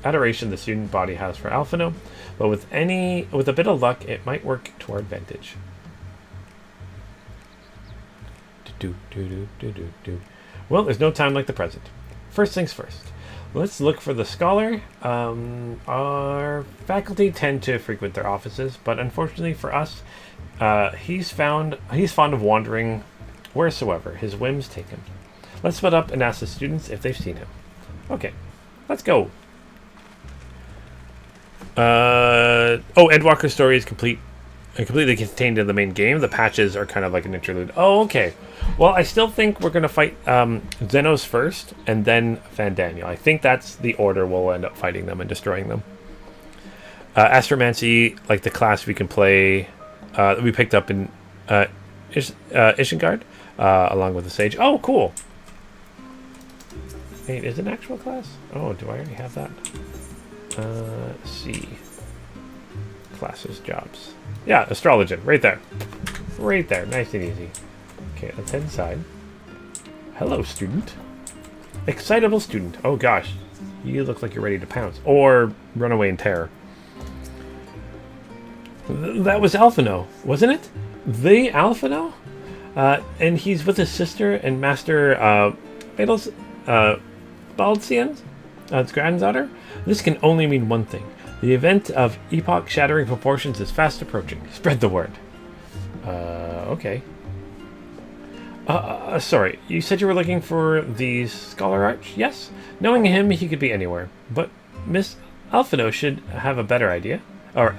adoration the student body has for Alphino, but with a bit of luck, it might work to our advantage. Well, there's no time like the present. First things first. Let's look for the scholar. Our faculty tend to frequent their offices, but unfortunately for us, he's fond of wandering wheresoever his whims take him. Let's split up and ask the students if they've seen him. Okay, let's go. Endwalker's story is completely contained in the main game. The patches are kind of like an interlude. Oh, okay. Well, I still think we're going to fight Zenos first, and then Fandaniel. I think that's the order we'll end up fighting them and destroying them. Astromancy, like the class we can play, that we picked up in Ishengard, along with the Sage. Oh, cool. Wait, is it an actual class? Oh, do I already have that? C. Classes, jobs. Yeah, Astrologian, right there. Right there, nice and easy. Okay, let's head inside. Hello, student. Excitable student. Oh gosh, you look like you're ready to pounce. Or run away in terror. That was Alphino, wasn't it? The Alphino? And he's with his sister and Master Baldsian, its granddaughter. This can only mean one thing. The event of epoch-shattering proportions is fast approaching. Spread the word. Okay. Sorry, you said you were looking for the Scholar Arch? Yes? Knowing him, he could be anywhere. But Miss Alphino should have a better idea. Or,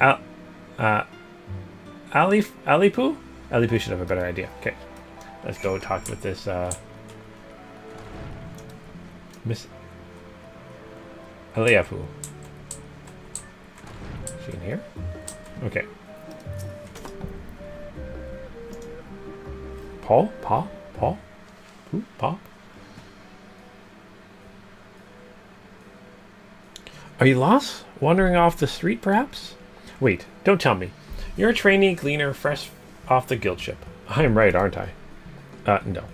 Alipu? Alipu should have a better idea. Okay. Let's go talk with this, Miss Aliapu. Is she in here? Okay. Paul? Paul? Paul? Who? Paul? Are you lost? Wandering off the street, perhaps? Wait, don't tell me. You're a trainee gleaner fresh off the guild ship. I'm right, aren't I? No.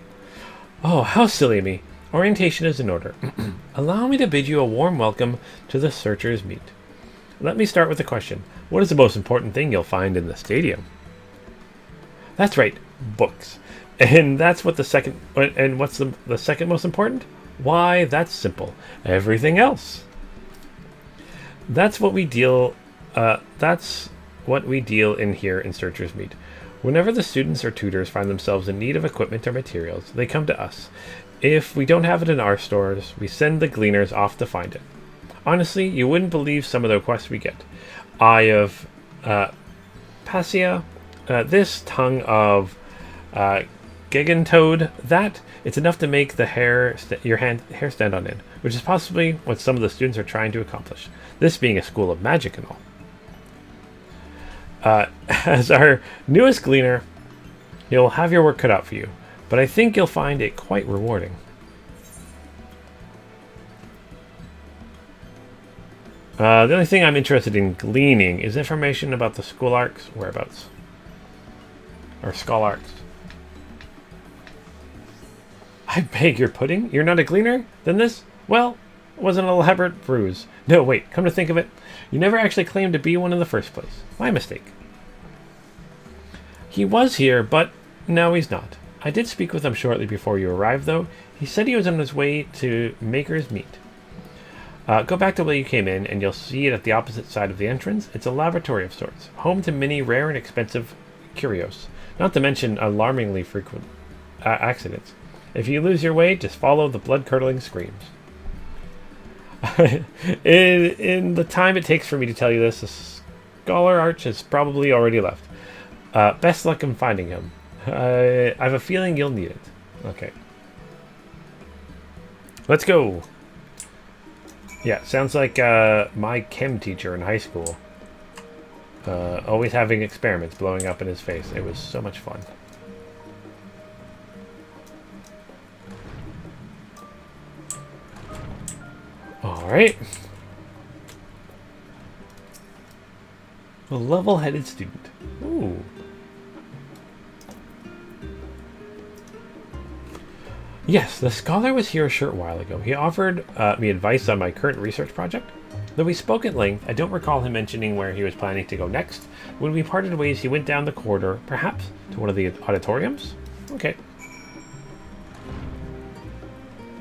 Oh, how silly of me. Orientation is in order. Allow me to bid you a warm welcome to the Searcher's Meet. Let me start with a question. What is the most important thing you'll find in the stadium? That's right, books. And that's what the second... And what's the second most important? Why, that's simple. Everything else. That's what we deal in here in Searcher's Meet. Whenever the students or tutors find themselves in need of equipment or materials, they come to us. If we don't have it in our stores, we send the gleaners off to find it. Honestly, you wouldn't believe some of the requests we get. Eye of Passia, this tongue of Gigantoad, that. It's enough to make the hair stand on end, which is possibly what some of the students are trying to accomplish. This being a school of magic and all. As our newest gleaner, you'll have your work cut out for you, but I think you'll find it quite rewarding. The only thing I'm interested in gleaning is information about the school arcs whereabouts. Or skull arcs. I beg your pudding? You're not a gleaner? Then this, well, was an elaborate ruse. No, wait, come to think of it, you never actually claimed to be one in the first place. My mistake. He was here, but now he's not. I did speak with him shortly before you arrived, though. He said he was on his way to Maker's Meet. Go back to where you came in, and you'll see it at the opposite side of the entrance. It's a laboratory of sorts, home to many rare and expensive curios, not to mention alarmingly frequent accidents. If you lose your way, just follow the blood-curdling screams. in the time it takes for me to tell you this, the Scholar Arch has probably already left. Best luck in finding him. I have a feeling you'll need it. Okay. Let's go. Yeah, sounds like my chem teacher in high school. Always having experiments blowing up in his face. It was so much fun. Alright. A level-headed student. Ooh. Yes, the scholar was here a short while ago. He offered me advice on my current research project. Though we spoke at length, I don't recall him mentioning where he was planning to go next. When we parted ways, he went down the corridor, perhaps to one of the auditoriums? Okay.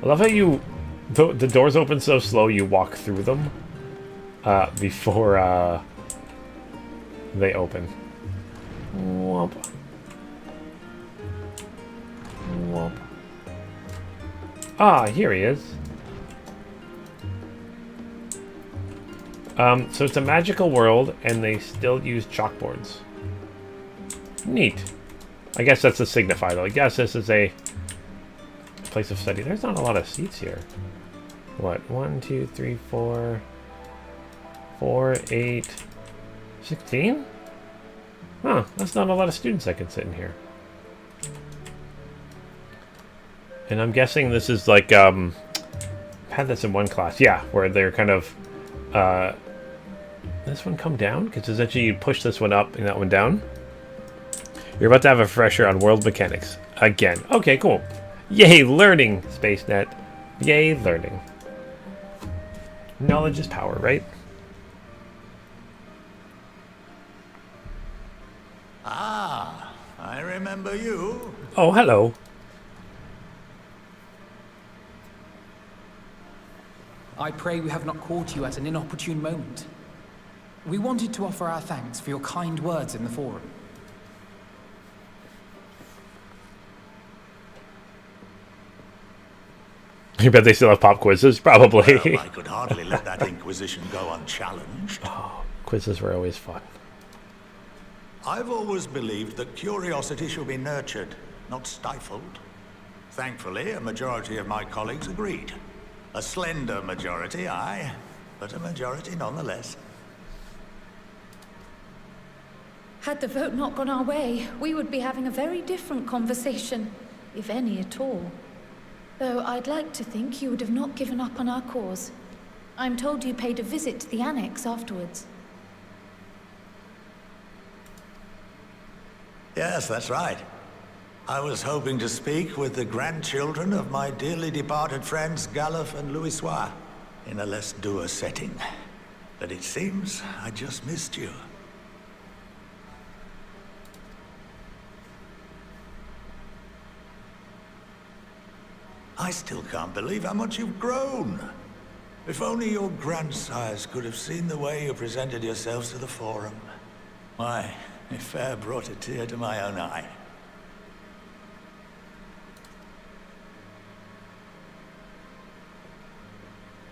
I love how you... The doors open so slow, you walk through them before they open. Womp. Womp. Ah, here he is. So it's a magical world, and they still use chalkboards. Neat. I guess that's a signifier, though. I guess this is a place of study. There's not a lot of seats here. What? 1, 2, 3, 4, 4, 8, 16? Huh, that's not a lot of students that can sit in here. And I'm guessing this is like, I had this in one class. Yeah, where they're kind of, this one come down? Because essentially you push this one up and that one down. You're about to have a refresher on world mechanics. Again. Okay, cool. Yay, learning, SpaceNet. Yay, learning. Knowledge is power, right? Ah, I remember you. Oh, hello. I pray we have not caught you at an inopportune moment. We wanted to offer our thanks for your kind words in the forum. You bet they still have pop quizzes? Probably. Well, I could hardly let that Inquisition go unchallenged. Oh, quizzes were always fun. I've always believed that curiosity should be nurtured, not stifled. Thankfully, a majority of my colleagues agreed. A slender majority, aye, but a majority nonetheless. Had the vote not gone our way, we would be having a very different conversation, if any at all. Though I'd like to think you would have not given up on our cause. I'm told you paid a visit to the annex afterwards. Yes, that's right. I was hoping to speak with the grandchildren of my dearly departed friends Galuf and Louisoix in a less dour setting. But it seems I just missed you. I still can't believe how much you've grown. If only your grandsires could have seen the way you presented yourselves to the Forum. Why, it fair brought a tear to my own eye.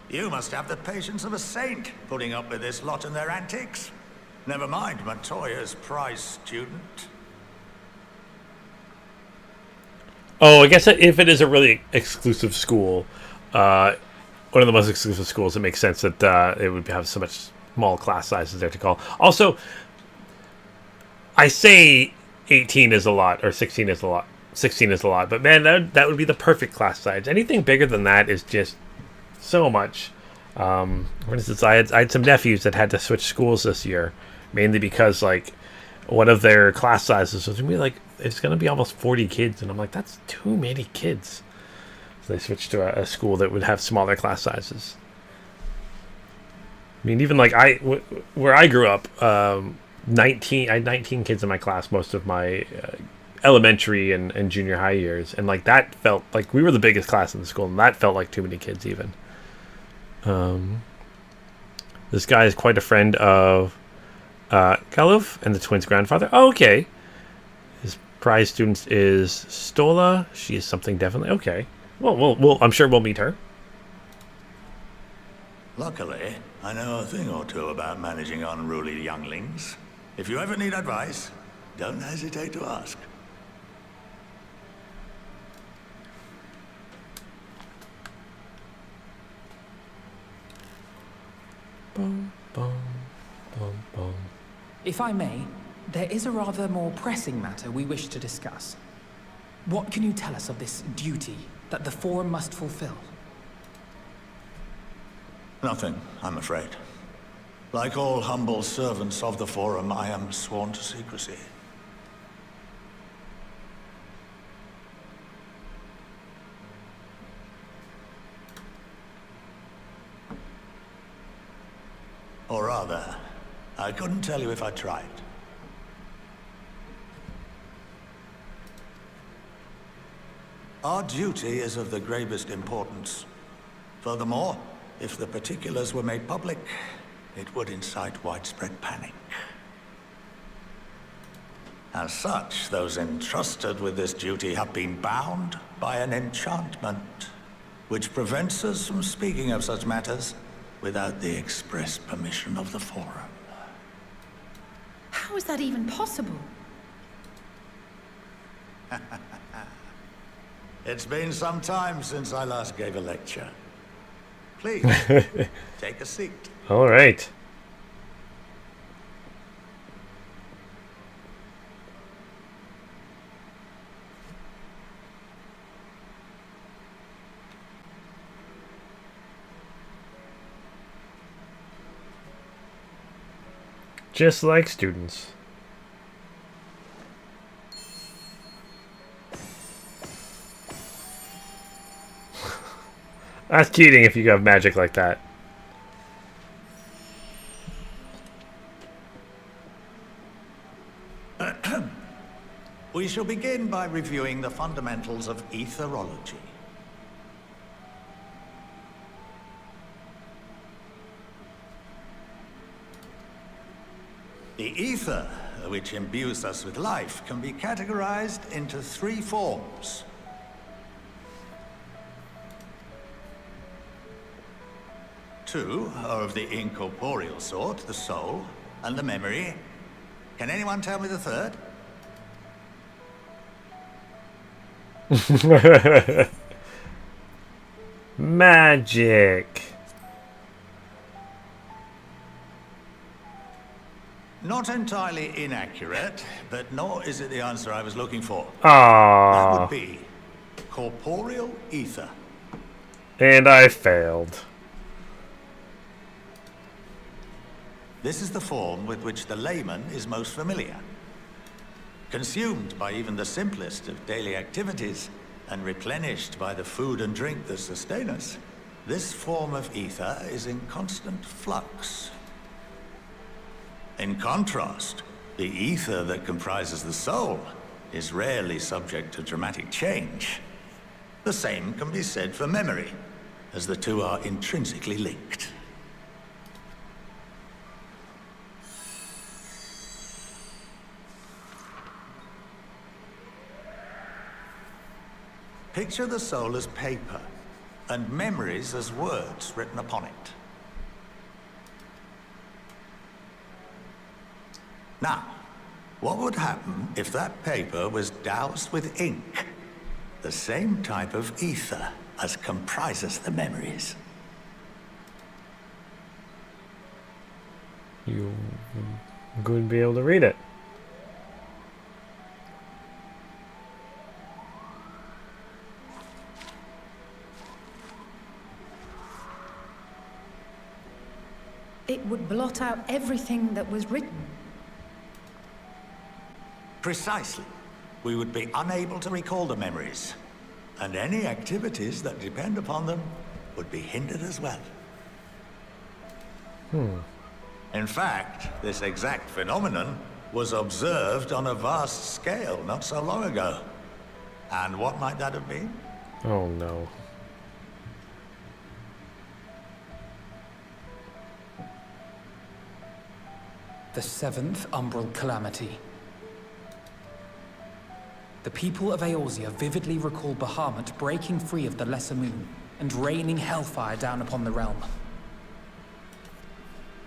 You must have the patience of a saint, putting up with this lot and their antics. Never mind Montoya's prize student. Oh, I guess if it is a really exclusive school, one of the most exclusive schools, it makes sense that it would have so much small class sizes there to call. Also, I say 18 is a lot, or 16 is a lot. 16 is a lot, but man, that would be the perfect class size. Anything bigger than that is just so much. For instance, I had some nephews that had to switch schools this year, mainly because like one of their class sizes was gonna be like, it's gonna be almost 40 kids, and I'm like, that's too many kids. So they switched to a school that would have smaller class sizes. I mean, even like where I grew up, I had 19 kids in my class most of my elementary and junior high years, and like that felt like we were the biggest class in the school, and that felt like too many kids even. This guy is quite a friend of Galuf and the twins' grandfather. Oh, okay. His prize student is Stola. She is something definitely. Okay. Well, I'm sure we'll meet her. Luckily, I know a thing or two about managing unruly younglings. If you ever need advice, don't hesitate to ask. Boom, boom, boom, boom. If I may, there is a rather more pressing matter we wish to discuss. What can you tell us of this duty that the Forum must fulfill? Nothing, I'm afraid. Like all humble servants of the Forum, I am sworn to secrecy. Or rather, I couldn't tell you if I tried. Our duty is of the gravest importance. Furthermore, if the particulars were made public, it would incite widespread panic. As such, those entrusted with this duty have been bound by an enchantment, which prevents us from speaking of such matters without the express permission of the Forum. How is that even possible? It's been some time since I last gave a lecture. Please, take a seat. All right. Just like students. That's cheating if you have magic like that. We shall begin by reviewing the fundamentals of etherology. The ether, which imbues us with life, can be categorized into three forms. Two are of the incorporeal sort, the soul and the memory. Can anyone tell me the third? Magic. Not entirely inaccurate, but nor is it the answer I was looking for. Aww. That would be corporeal ether. And I failed. This is the form with which the layman is most familiar. Consumed by even the simplest of daily activities, and replenished by the food and drink that sustain us, this form of ether is in constant flux. In contrast, the ether that comprises the soul is rarely subject to dramatic change. The same can be said for memory, as the two are intrinsically linked. Picture the soul as paper, and memories as words written upon it. Now, what would happen if that paper was doused with ink? The same type of ether as comprises the memories. You wouldn't be able to read it. It would blot out everything that was written. Precisely. We would be unable to recall the memories, and any activities that depend upon them would be hindered as well. In fact, this exact phenomenon was observed on a vast scale not so long ago. And what might that have been? Oh no. The seventh Umbral Calamity. The people of Eorzea vividly recall Bahamut breaking free of the Lesser Moon and raining hellfire down upon the realm.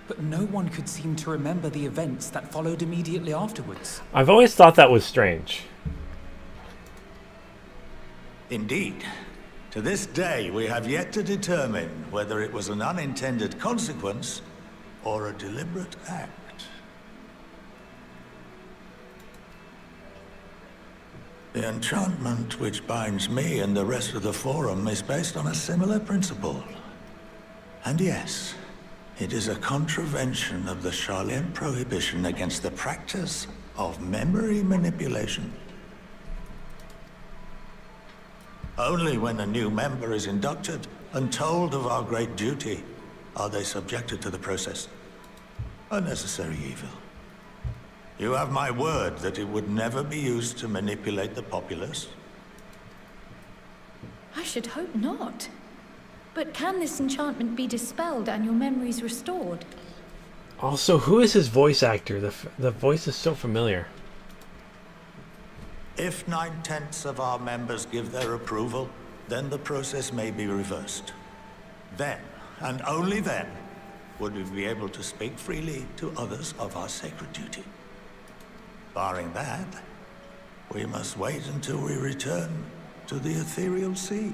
But no one could seem to remember the events that followed immediately afterwards. I've always thought that was strange. Indeed. To this day, we have yet to determine whether it was an unintended consequence or a deliberate act. The enchantment which binds me and the rest of the Forum is based on a similar principle. And yes, it is a contravention of the Sharlayan prohibition against the practice of memory manipulation. Only when a new member is inducted and told of our great duty are they subjected to the process. A necessary evil. You have my word that it would never be used to manipulate the populace. I should hope not. But can this enchantment be dispelled and your memories restored? Also, who is his voice actor? The voice is so familiar. If 9/10 of our members give their approval, then the process may be reversed. Then, and only then, would we be able to speak freely to others of our sacred duty. Barring that, we must wait until we return to the ethereal sea.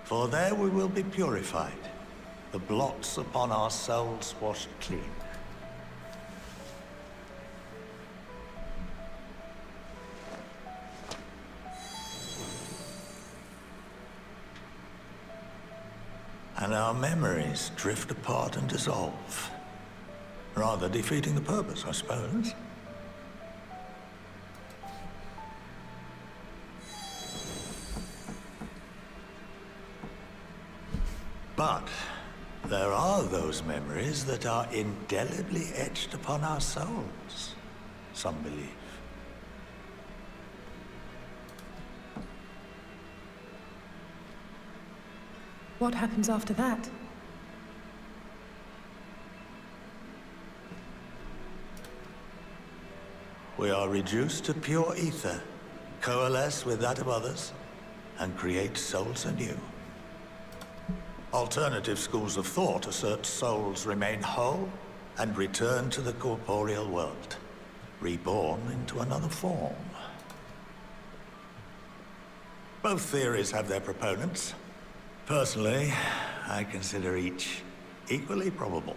For there we will be purified, the blots upon our souls washed clean. And our memories drift apart and dissolve. Rather defeating the purpose, I suppose. But there are those memories that are indelibly etched upon our souls, some believe. What happens after that? We are reduced to pure ether, coalesce with that of others, and create souls anew. Alternative schools of thought assert souls remain whole and return to the corporeal world, reborn into another form. Both theories have their proponents. Personally, I consider each equally probable.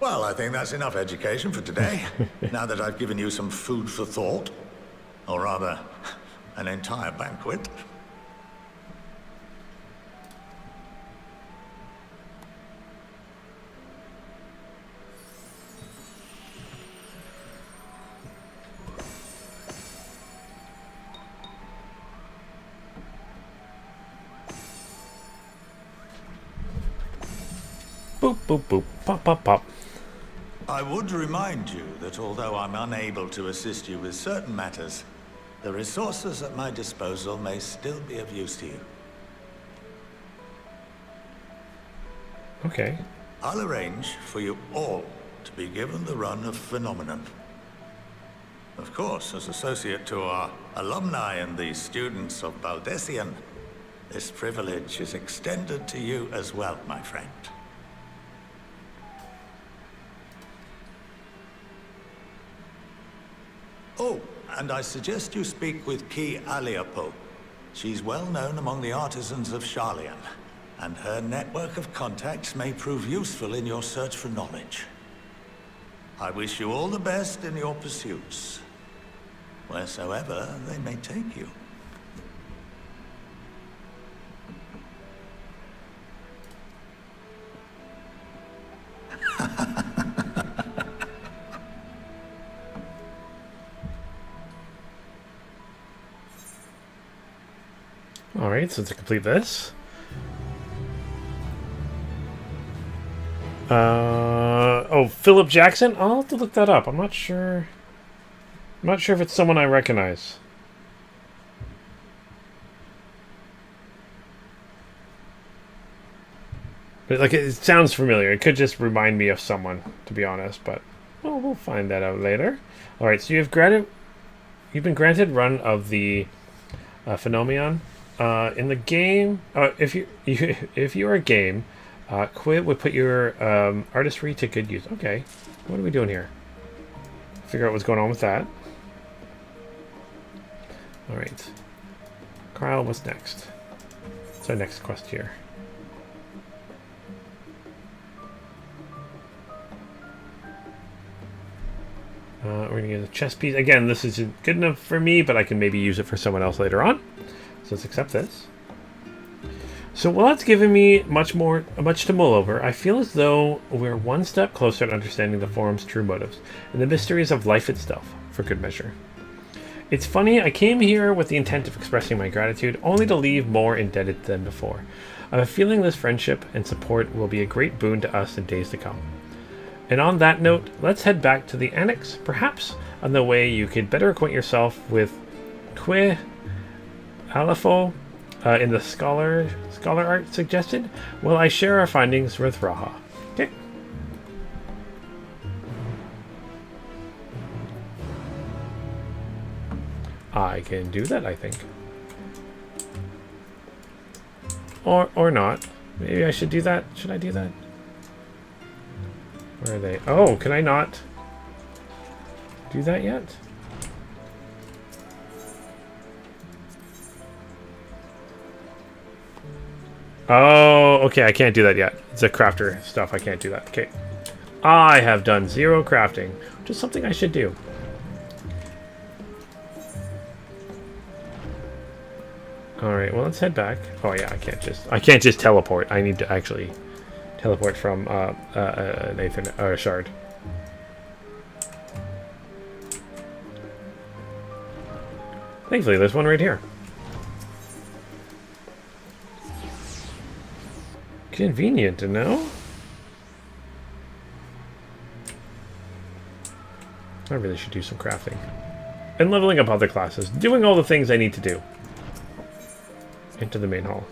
Well, I think that's enough education for today. Now that I've given you some food for thought. Or rather, an entire banquet. Boop, boop, boop. Pop, pop, pop. I would remind you that although I'm unable to assist you with certain matters, the resources at my disposal may still be of use to you. Okay. I'll arrange for you all to be given the run of Phenomenon. Of course, as associate to our alumni and the students of Baldessian, this privilege is extended to you as well, my friend. Oh, and I suggest you speak with Ki Aliapo. She's well known among the artisans of Sharlayan, and her network of contacts may prove useful in your search for knowledge. I wish you all the best in your pursuits, wheresoever they may take you. Alright, so to complete this. Oh, Philip Jackson? I'll have to look that up. I'm not sure. I'm not sure if it's someone I recognize. But like, it sounds familiar. It could just remind me of someone, to be honest. But well, we'll find that out later. All right. So you've been granted run of the Phenomenon in the game. If you are a game, Quid would put your artistry to good use. Okay. What are we doing here? Figure out what's going on with that. All right. Kyle, what's next? What's our next quest here? We're going to get a chess piece. Again, this isn't good enough for me, but I can maybe use it for someone else later on. So let's accept this. So while it's given me much to mull over, I feel as though we're one step closer to understanding the Forum's true motives and the mysteries of life itself, for good measure. It's funny, I came here with the intent of expressing my gratitude, only to leave more indebted than before. I have a feeling this friendship and support will be a great boon to us in days to come. And on that note, let's head back to the annex. Perhaps on the way you could better acquaint yourself with Twe Alafo in the scholar art suggested, while I share our findings with Raha. Okay. I can do that, I think. Or not. Maybe I should do that. Should I do that? Where are they? Oh, can I not do that yet? Oh, okay, I can't do that yet. It's a crafter stuff. I can't do that. Okay. I have done 0 crafting, which is something I should do. Alright, well, let's head back. Oh yeah, I can't just teleport. I need to actually teleport from Nathan or Shard. Thankfully, there's one right here. Convenient to know. I really should do some crafting. And leveling up other classes. Doing all the things I need to do. Into the main hall.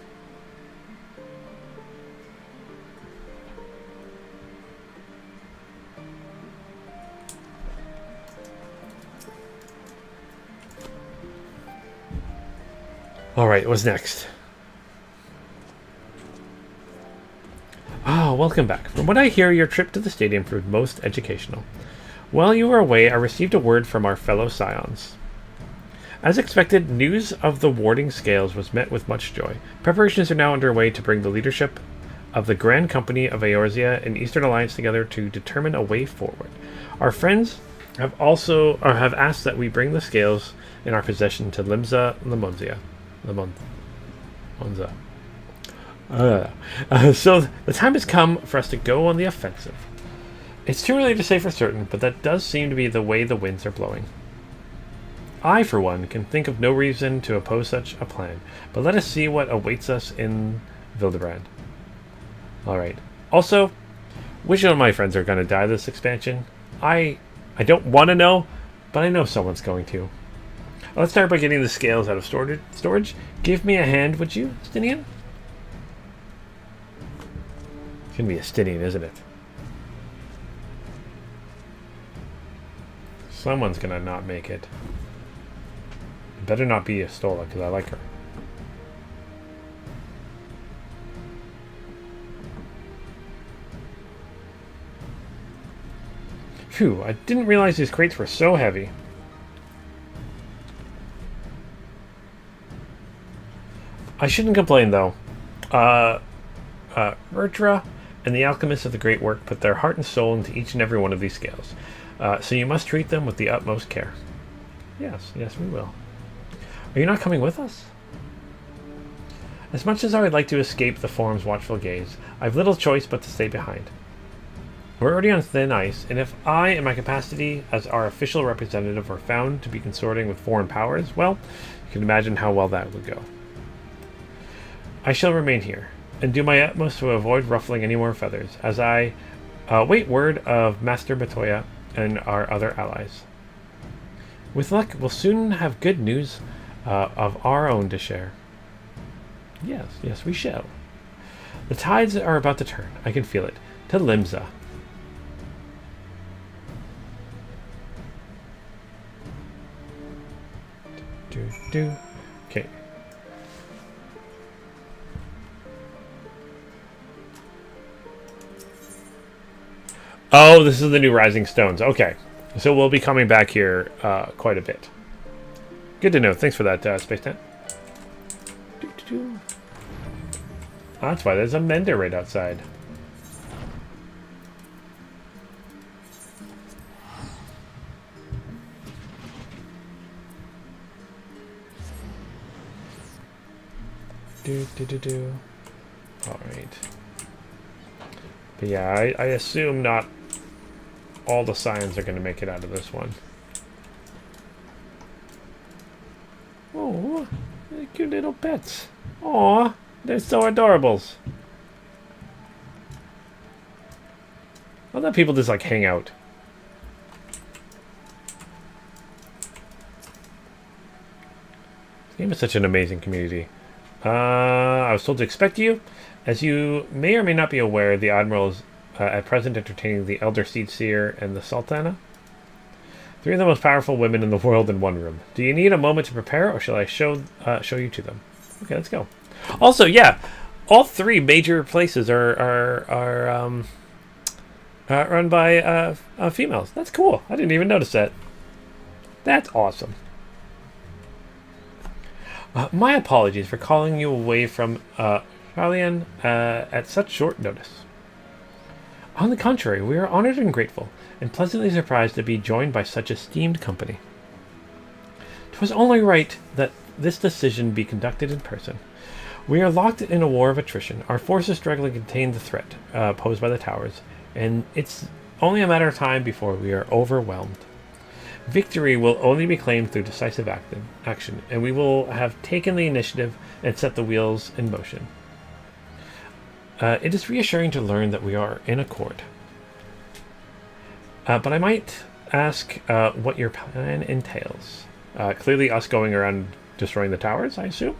Alright, what's next? Ah, welcome back. From what I hear, your trip to the stadium proved most educational. While you were away, I received a word from our fellow Scions. As expected, news of the warding scales was met with much joy. Preparations are now underway to bring the leadership of the Grand Company of Eorzea and Eastern Alliance together to determine a way forward. Our friends have have asked that we bring the scales in our possession to Limsa Limonzia. Monza. So the time has come for us to go on the offensive. It's too early to say for certain, but that does seem to be the way the winds are blowing. I, for one, can think of no reason to oppose such a plan, but let us see what awaits us in Vildebrand. Alright. Also, which of my friends are going to die this expansion? I don't want to know, but I know someone's going to. Let's start by getting the scales out of storage. Give me a hand, would you, Stinian? It's going to be a Stinian, isn't it? Someone's going to not make it. It better not be Estola, because I like her. Phew, I didn't realize these crates were so heavy. I shouldn't complain, though. Urtra and the alchemists of the Great Work put their heart and soul into each and every one of these scales. So you must treat them with the utmost care. Yes, we will. Are you not coming with us? As much as I would like to escape the Forum's watchful gaze, I've little choice but to stay behind. We're already on thin ice, and if I, in my capacity as our official representative, were found to be consorting with foreign powers, well, you can imagine how well that would go. I shall remain here, and do my utmost to avoid ruffling any more feathers, as I wait word of Master Batoya and our other allies. With luck, we'll soon have good news of our own to share. Yes, we shall. The tides are about to turn. I can feel it. To Limsa. Okay. Oh, this is the new Rising Stones. Okay. So we'll be coming back here quite a bit. Good to know. Thanks for that, Space Tent. That's why there's a mender right outside. Alright. But yeah, I assume not all the Scions are going to make it out of this one. Oh, they're cute little pets. Aw, they're so adorables. I love that people just like hang out. This game is such an amazing community. I was told to expect you. As you may or may not be aware, the Admiral is at present entertaining the Elder Seed Seer and the Sultana. 3 of the most powerful women in the world in one room. Do you need a moment to prepare, or shall I show you to them? Okay, let's go. Also, yeah, all 3 major places are run by females. That's cool. I didn't even notice that. That's awesome. My apologies for calling you away from Sharlayan at such short notice. On the contrary, we are honored and grateful, and pleasantly surprised to be joined by such esteemed company. 'Twas only right that this decision be conducted in person. We are locked in a war of attrition. Our forces struggle to contain the threat posed by the towers, and it's only a matter of time before we are overwhelmed. Victory will only be claimed through decisive action, and we will have taken the initiative and set the wheels in motion. It is reassuring to learn that we are in accord. But I might ask what your plan entails. Clearly us going around destroying the towers, I assume?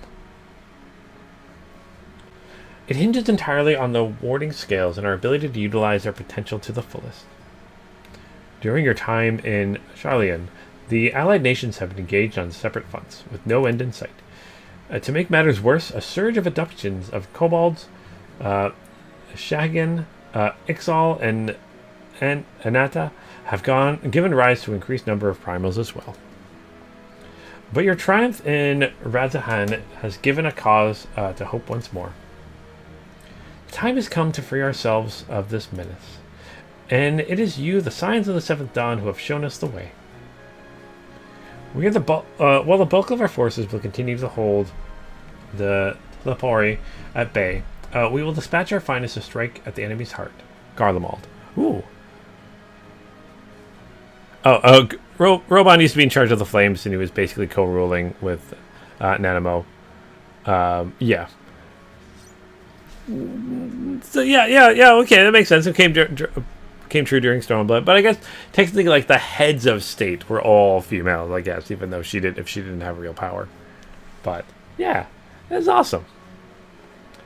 It hinges entirely on the warding scales and our ability to utilize their potential to the fullest. During your time in Sharlayan, the allied nations have been engaged on separate fronts, with no end in sight. To make matters worse, a surge of abductions of kobolds, Shagan, Ixal, and Anata have given rise to an increased number of primals as well. But your triumph in Razahan has given a cause to hope once more. The time has come to free ourselves of this menace. And it is you, the Scions of the Seventh Dawn, who have shown us the way. We are while the bulk of our forces will continue to hold the Lepori at bay, we will dispatch our finest to strike at the enemy's heart. Garlemald. Ooh. Robon used to be in charge of the flames, and he was basically co-ruling with Nanamo. Yeah. So yeah. Okay, that makes sense. It came true during Stormblood, but I guess technically, like, the heads of state were all females. I guess, even though she didn't have real power. But yeah, that's awesome.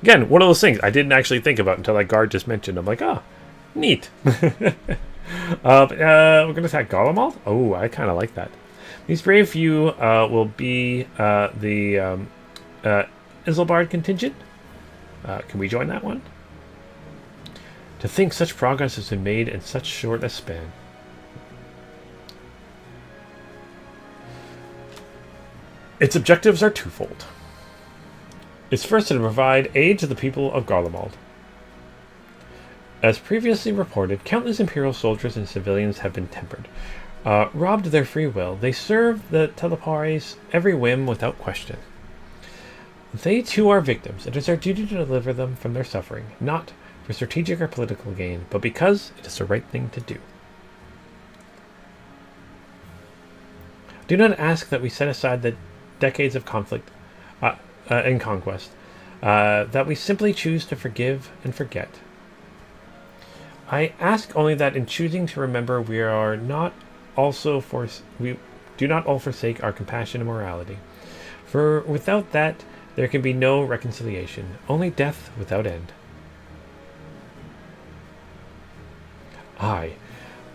Again, one of those things I didn't actually think about until that guard just mentioned. I'm like, oh, neat. We're gonna attack Garlemald. Oh, I kind of like that. These brave few will be the Isilbard contingent. Can we join that one? To think such progress has been made in such short a span. Its objectives are twofold. It's first to provide aid to the people of Garlemald. As previously reported, countless Imperial soldiers and civilians have been tempered. Robbed of their free will, they serve the Telepares every whim without question. They too are victims. It is our duty to deliver them from their suffering, not for strategic or political gain, but because it is the right thing to do. Do not ask that we set aside the decades of conflict and conquest, that we simply choose to forgive and forget. I ask only that in choosing to remember, we do not all forsake our compassion and morality. For without that, there can be no reconciliation, only death without end. Aye,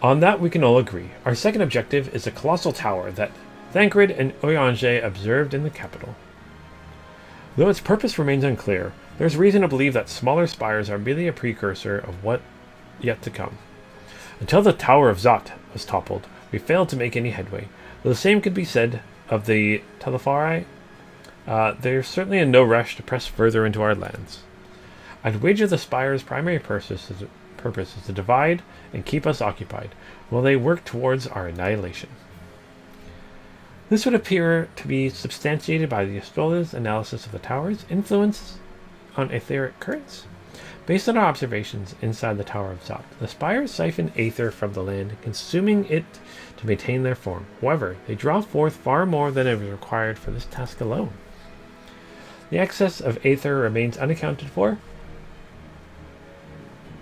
on that we can all agree. Our second objective is a colossal tower that Thancred and Oyanje observed in the capital. Though its purpose remains unclear, there is reason to believe that smaller spires are merely a precursor of what yet to come. Until the Tower of Zot was toppled, we failed to make any headway. Though the same could be said of the Telefari, there is certainly in no rush to press further into our lands. I'd wager the spire's primary purpose is to divide and keep us occupied, while they work towards our annihilation. This would appear to be substantiated by the Astrola's analysis of the tower's influence on etheric currents. Based on our observations inside the Tower of Zot, the spires siphon aether from the land, consuming it to maintain their form. However, they draw forth far more than is required for this task alone. The excess of aether remains unaccounted for.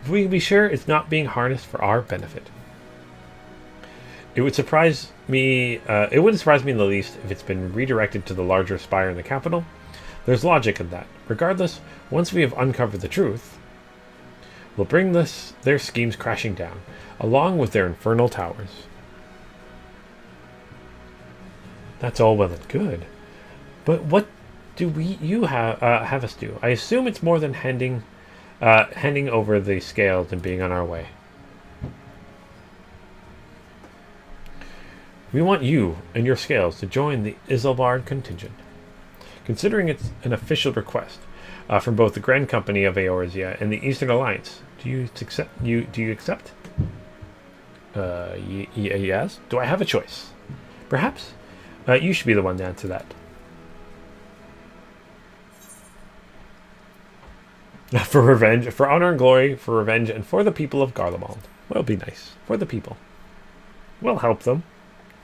We can be sure it's not being harnessed for our benefit. It wouldn't surprise me in the least if it's been redirected to the larger spire in the capital. There's logic in that. Regardless, once we have uncovered the truth, we'll bring their schemes crashing down, along with their infernal towers. That's all well and good, but what do you have us do? I assume it's more than handing over the scales and being on our way. We want you and your scales to join the Isilbard contingent. Considering it's an official request from both the Grand Company of Eorzea and the Eastern Alliance, do you accept? Yes. Do I have a choice? Perhaps you should be the one to answer that. For revenge, for honor and glory, for revenge, and for the people of Garlemald. Well, be nice. For the people. We'll help them.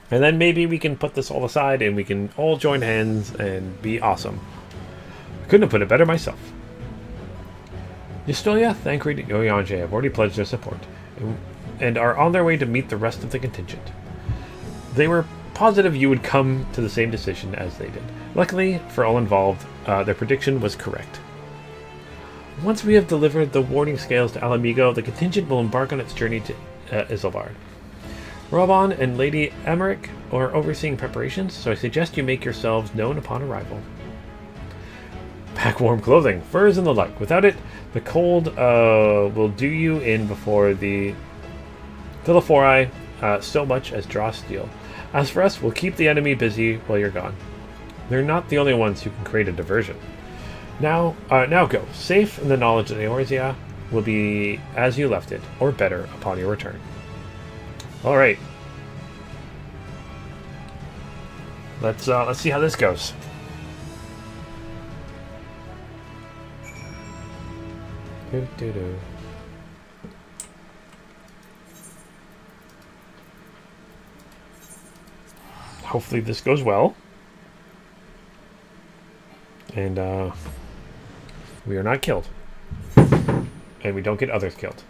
And then maybe we can put this all aside and we can all join hands and be awesome. I couldn't have put it better myself. Yustolia, Thancred, and Oyanje have already pledged their support and are on their way to meet the rest of the contingent. They were positive you would come to the same decision as they did. Luckily, for all involved, their prediction was correct. Once we have delivered the warding scales to Alamigo, the contingent will embark on its journey to Isilbard. Robon and Lady Emmerich are overseeing preparations, so I suggest you make yourselves known upon arrival. Pack warm clothing, furs and the like. Without it, the cold will do you in before the Telephori so much as draw steel. As for us, we'll keep the enemy busy while you're gone. They're not the only ones who can create a diversion. Now go. Safe in the knowledge that Eorzea will be as you left it, or better, upon your return. All right. Let's see how this goes. Doo-doo-doo. Hopefully this goes well. And we are not killed. And we don't get others killed.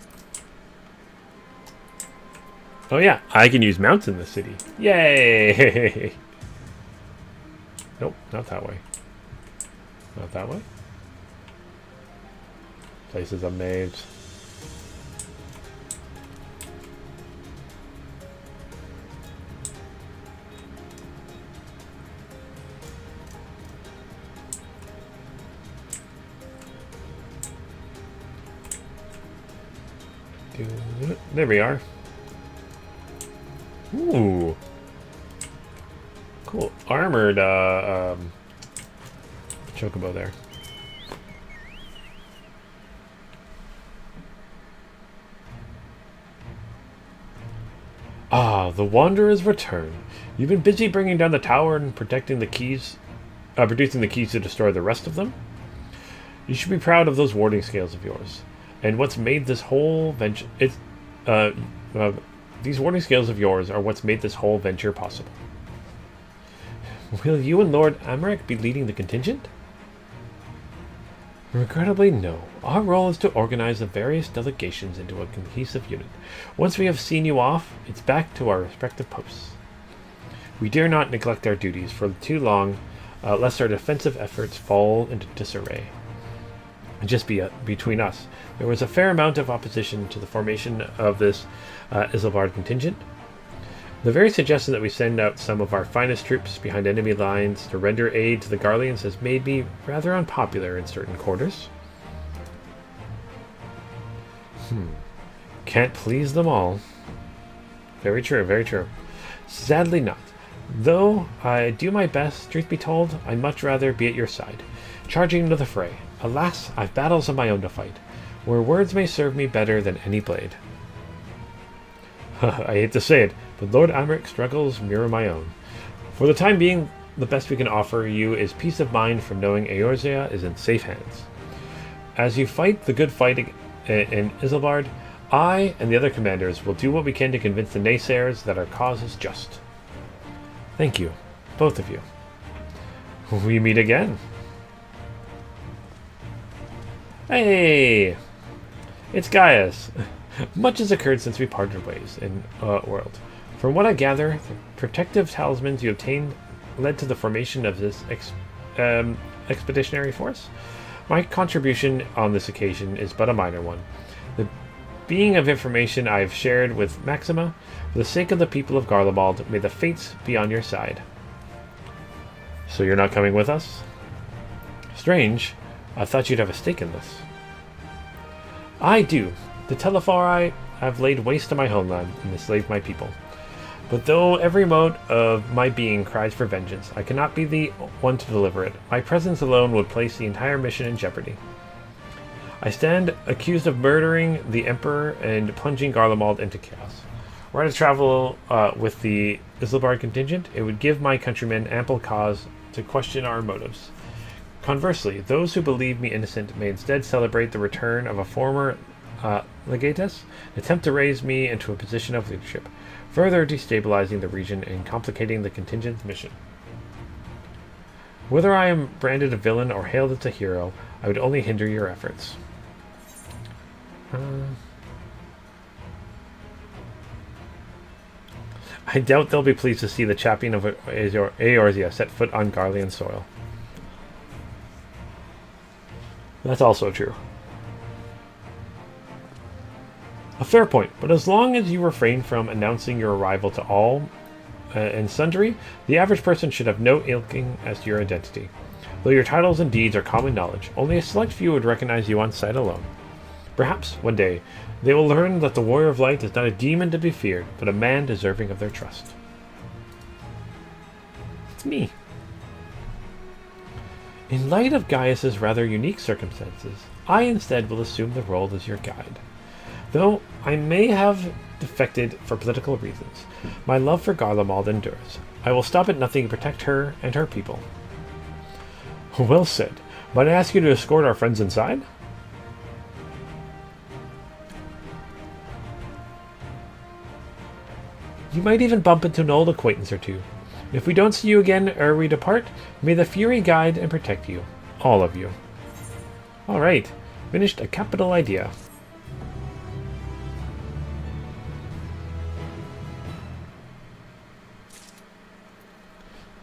Oh yeah, I can use mounts in the city. Yay! Nope, not that way. Not that way. Places of maids. There we are. Ooh. Cool. Armored chocobo there. Ah, the Wanderer's return. You've been busy bringing down the tower and protecting the keys, producing the keys to destroy the rest of them? You should be proud of those warding scales of yours. And what's made this whole venture... these warding scales of yours are what's made this whole venture possible. Will you and Lord Amaric be leading the contingent? Regrettably, no. Our role is to organize the various delegations into a cohesive unit. Once we have seen you off, it's back to our respective posts. We dare not neglect our duties for too long, lest our defensive efforts fall into disarray. Just between us, there was a fair amount of opposition to the formation of this Isambard contingent. The very suggestion that we send out some of our finest troops behind enemy lines to render aid to the Garleans has made me rather unpopular in certain quarters. Can't please them all. Very true, very true. Sadly not. Though I do my best, truth be told, I'd much rather be at your side, charging into the fray. Alas, I've battles of my own to fight, where words may serve me better than any blade. I hate to say it, but Lord Amaric struggles mirror my own. For the time being, the best we can offer you is peace of mind from knowing Eorzea is in safe hands. As you fight the good fight in Isambard, I and the other commanders will do what we can to convince the naysayers that our cause is just. Thank you, both of you. We meet again. Hey! It's Gaius. Much has occurred since we parted ways in world. From what I gather, the protective talismans you obtained led to the formation of this expeditionary force. My contribution on this occasion is but a minor one. The being of information I have shared with Maxima, for the sake of the people of Garlemald, may the fates be on your side. So you're not coming with us? Strange. I thought you'd have a stake in this. I do. The Telefari have laid waste to my homeland and enslaved my people. But though every mode of my being cries for vengeance, I cannot be the one to deliver it. My presence alone would place the entire mission in jeopardy. I stand accused of murdering the Emperor and plunging Garlemald into chaos. Were I to travel with the Isambard contingent, it would give my countrymen ample cause to question our motives. Conversely, those who believe me innocent may instead celebrate the return of a former legatus, attempt to raise me into a position of leadership, further destabilizing the region and complicating the contingent's mission. Whether I am branded a villain or hailed as a hero, I would only hinder your efforts. I doubt they'll be pleased to see the champion of Eorzea set foot on Garlean soil. That's also true. A fair point, but as long as you refrain from announcing your arrival to all and sundry, the average person should have no inkling as to your identity. Though your titles and deeds are common knowledge, only a select few would recognize you on sight alone. Perhaps, one day, they will learn that the Warrior of Light is not a demon to be feared, but a man deserving of their trust. It's me. In light of Gaius's rather unique circumstances, I instead will assume the role as your guide. Though I may have defected for political reasons, my love for Garlemald endures. I will stop at nothing to protect her and her people. Well said. Might I ask you to escort our friends inside? You might even bump into an old acquaintance or two. If we don't see you again ere we depart, may the Fury guide and protect you. All of you. Alright. Finished a capital idea.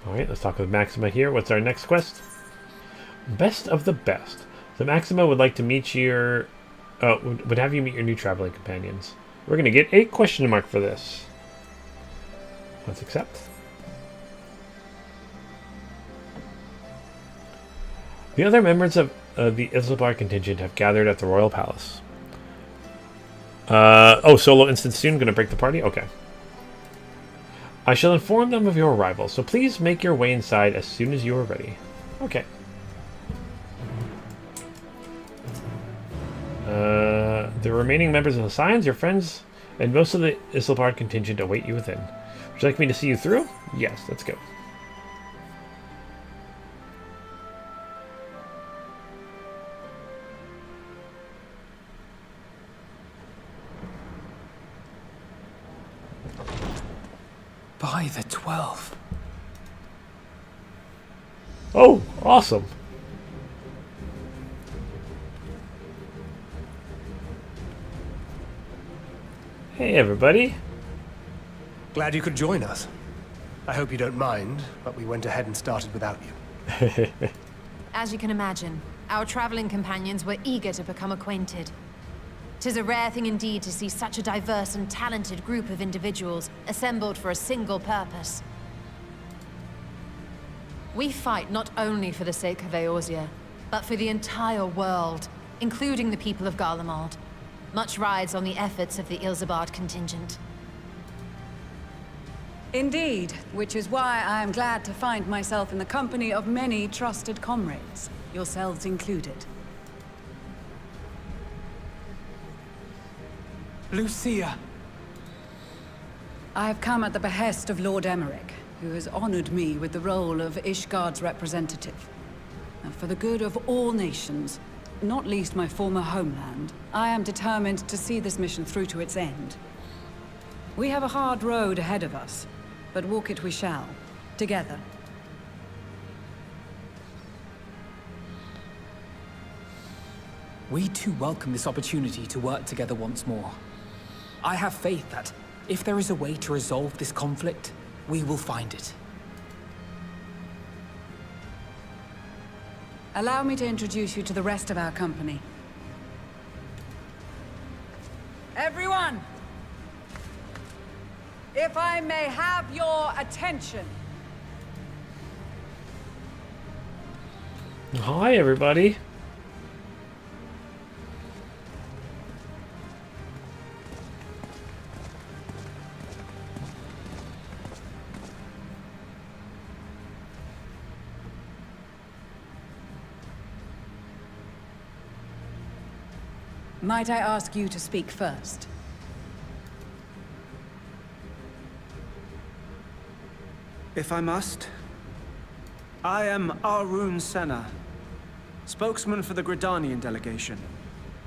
Alright, let's talk with Maxima here. What's our next quest? Best of the best. So Maxima would like to meet your... would have you meet your new traveling companions. We're going to get a question mark for this. Let's accept. The other members of the Islebar contingent have gathered at the Royal Palace. Solo instance soon. Going to break the party? Okay. I shall inform them of your arrival, so please make your way inside as soon as you are ready. Okay. The remaining members of the Scions, your friends, and most of the Islebar contingent await you within. Would you like me to see you through? Yes, let's go. By the 12. Oh, awesome. Hey, everybody. Glad you could join us. I hope you don't mind, but we went ahead and started without you. As you can imagine, our traveling companions were eager to become acquainted. 'Tis a rare thing indeed to see such a diverse and talented group of individuals assembled for a single purpose. We fight not only for the sake of Eorzea, but for the entire world, including the people of Garlemald. Much rides on the efforts of the Ilsebard contingent. Indeed, which is why I am glad to find myself in the company of many trusted comrades, yourselves included. Lucia! I have come at the behest of Lord Emmerich, who has honored me with the role of Ishgard's representative. And for the good of all nations, not least my former homeland, I am determined to see this mission through to its end. We have a hard road ahead of us, but walk it we shall, together. We too welcome this opportunity to work together once more. I have faith that, if there is a way to resolve this conflict, we will find it. Allow me to introduce you to the rest of our company. Everyone! If I may have your attention. Hi, everybody. Might I ask you to speak first? If I must. I am Arun Senna, spokesman for the Gridanian delegation.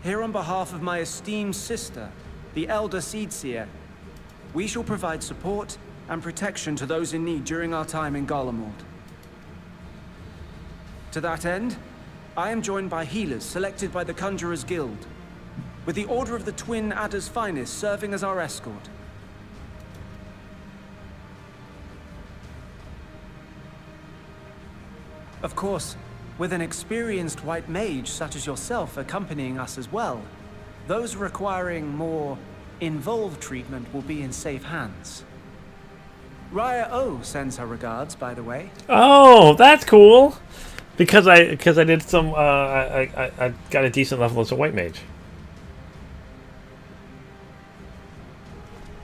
Here on behalf of my esteemed sister, the Elder Seedseer, we shall provide support and protection to those in need during our time in Garlemald. To that end, I am joined by healers selected by the Conjurers Guild, with the Order of the Twin Adder's Finest serving as our escort. Of course, with an experienced white mage such as yourself accompanying us as well, those requiring more involved treatment will be in safe hands. Raya O sends her regards, by the way. Oh, that's cool. Because I did some I got a decent level as a white mage.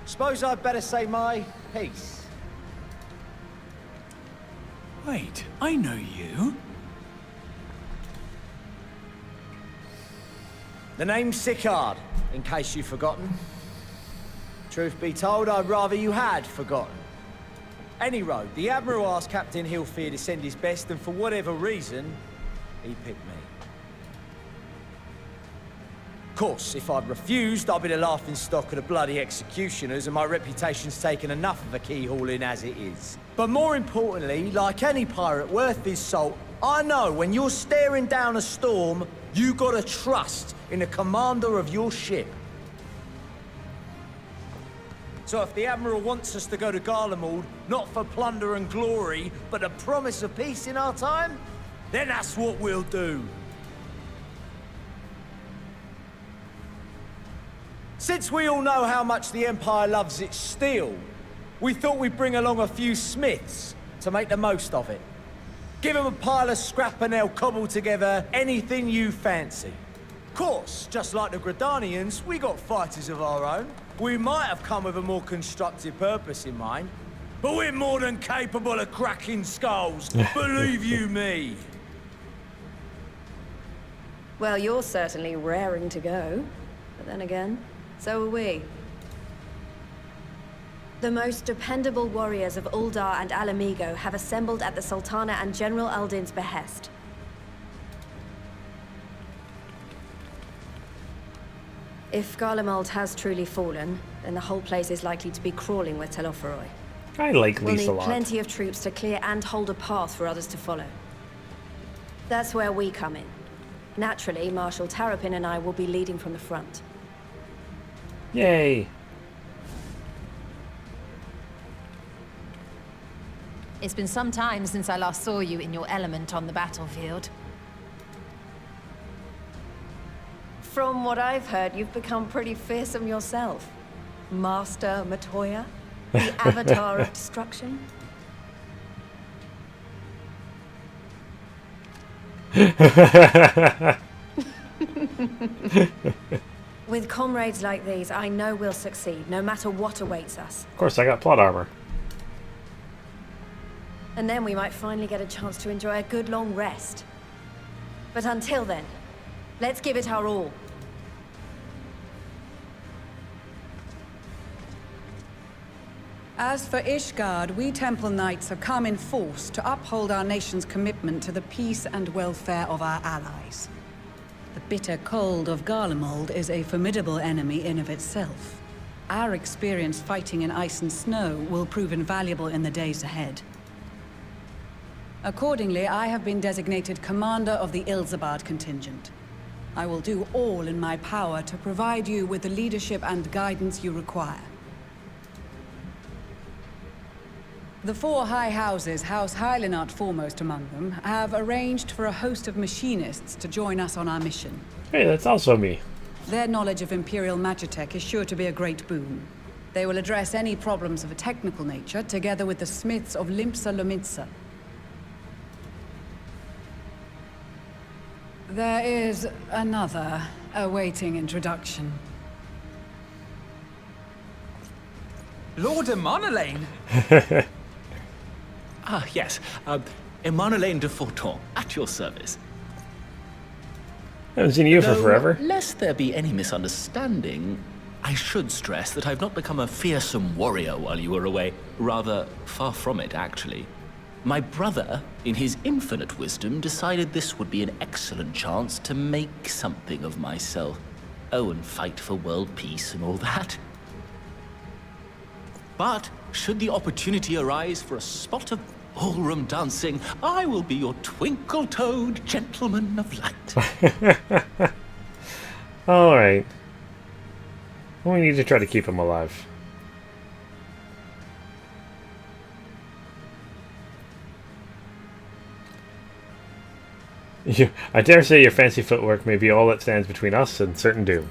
Suppose I'd better say my piece. Wait, I know you. The name's Sicard, in case you've forgotten. Truth be told, I'd rather you had forgotten. Any road, the Admiral asked Captain Hillfear to send his best, and for whatever reason, he picked me. Of course, if I'd refused, I'd be the laughingstock of the bloody executioners, and my reputation's taken enough of a keyhauling as it is. But more importantly, like any pirate worth his salt, I know when you're staring down a storm, you gotta trust in the commander of your ship. So if the Admiral wants us to go to Garlemald, not for plunder and glory, but a promise of peace in our time, then that's what we'll do. Since we all know how much the Empire loves its steel, we thought we'd bring along a few smiths to make the most of it. Give them a pile of scrap and they'll cobble together anything you fancy. Of course, just like the Gridanians, we got fighters of our own. We might have come with a more constructive purpose in mind, but we're more than capable of cracking skulls, believe you me. Well, you're certainly raring to go. But then again, so are we. The most dependable warriors of Uldar and Alamigo have assembled at the Sultana and General Aldin's behest. If Garlemald has truly fallen, then the whole place is likely to be crawling with Telophoroi. I like We'll Lisa a need lot. plenty of troops to clear and hold a path for others to follow. That's where we come in. Naturally, Marshal Tarapin and I will be leading from the front. Yay! It's been some time since I last saw you in your element on the battlefield. From what I've heard, you've become pretty fearsome yourself. Master Matoya, the avatar of destruction. With comrades like these, I know we'll succeed, no matter what awaits us. Of course, I got plot armor. And then we might finally get a chance to enjoy a good long rest. But until then, let's give it our all. As for Ishgard, we Temple Knights have come in force to uphold our nation's commitment to the peace and welfare of our allies. The bitter cold of Garlemald is a formidable enemy in of itself. Our experience fighting in ice and snow will prove invaluable in the days ahead. Accordingly, I have been designated commander of the Ilzabard contingent. I will do all in my power to provide you with the leadership and guidance you require. The four high houses, House Hydaelyn foremost among them, have arranged for a host of machinists to join us on our mission. Hey, that's also me. Their knowledge of Imperial Magitech is sure to be a great boon. They will address any problems of a technical nature, together with the smiths of Limpsa Lomitsa. There is another awaiting introduction. Lord Emanolain? Ah, yes. Emanolain de Forton, at your service. I haven't seen you for forever. Lest there be any misunderstanding, I should stress that I've not become a fearsome warrior while you were away. Rather, far from it, actually. My brother, in his infinite wisdom, decided this would be an excellent chance to make something of myself. Oh, and fight for world peace and all that. But, should the opportunity arise for a spot of ballroom dancing, I will be your twinkle-toed gentleman of light. Alright. We need to try to keep him alive. I dare say your fancy footwork may be all that stands between us and certain doom.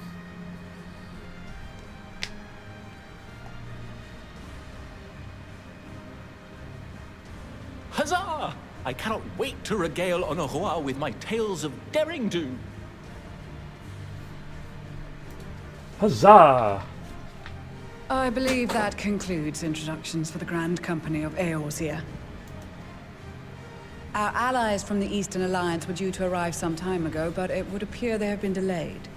Huzzah! I cannot wait to regale Honoroa with my tales of daring-do. Huzzah! I believe that concludes introductions for the Grand Company of Eorzea. Our allies from the Eastern Alliance were due to arrive some time ago, but it would appear they have been delayed.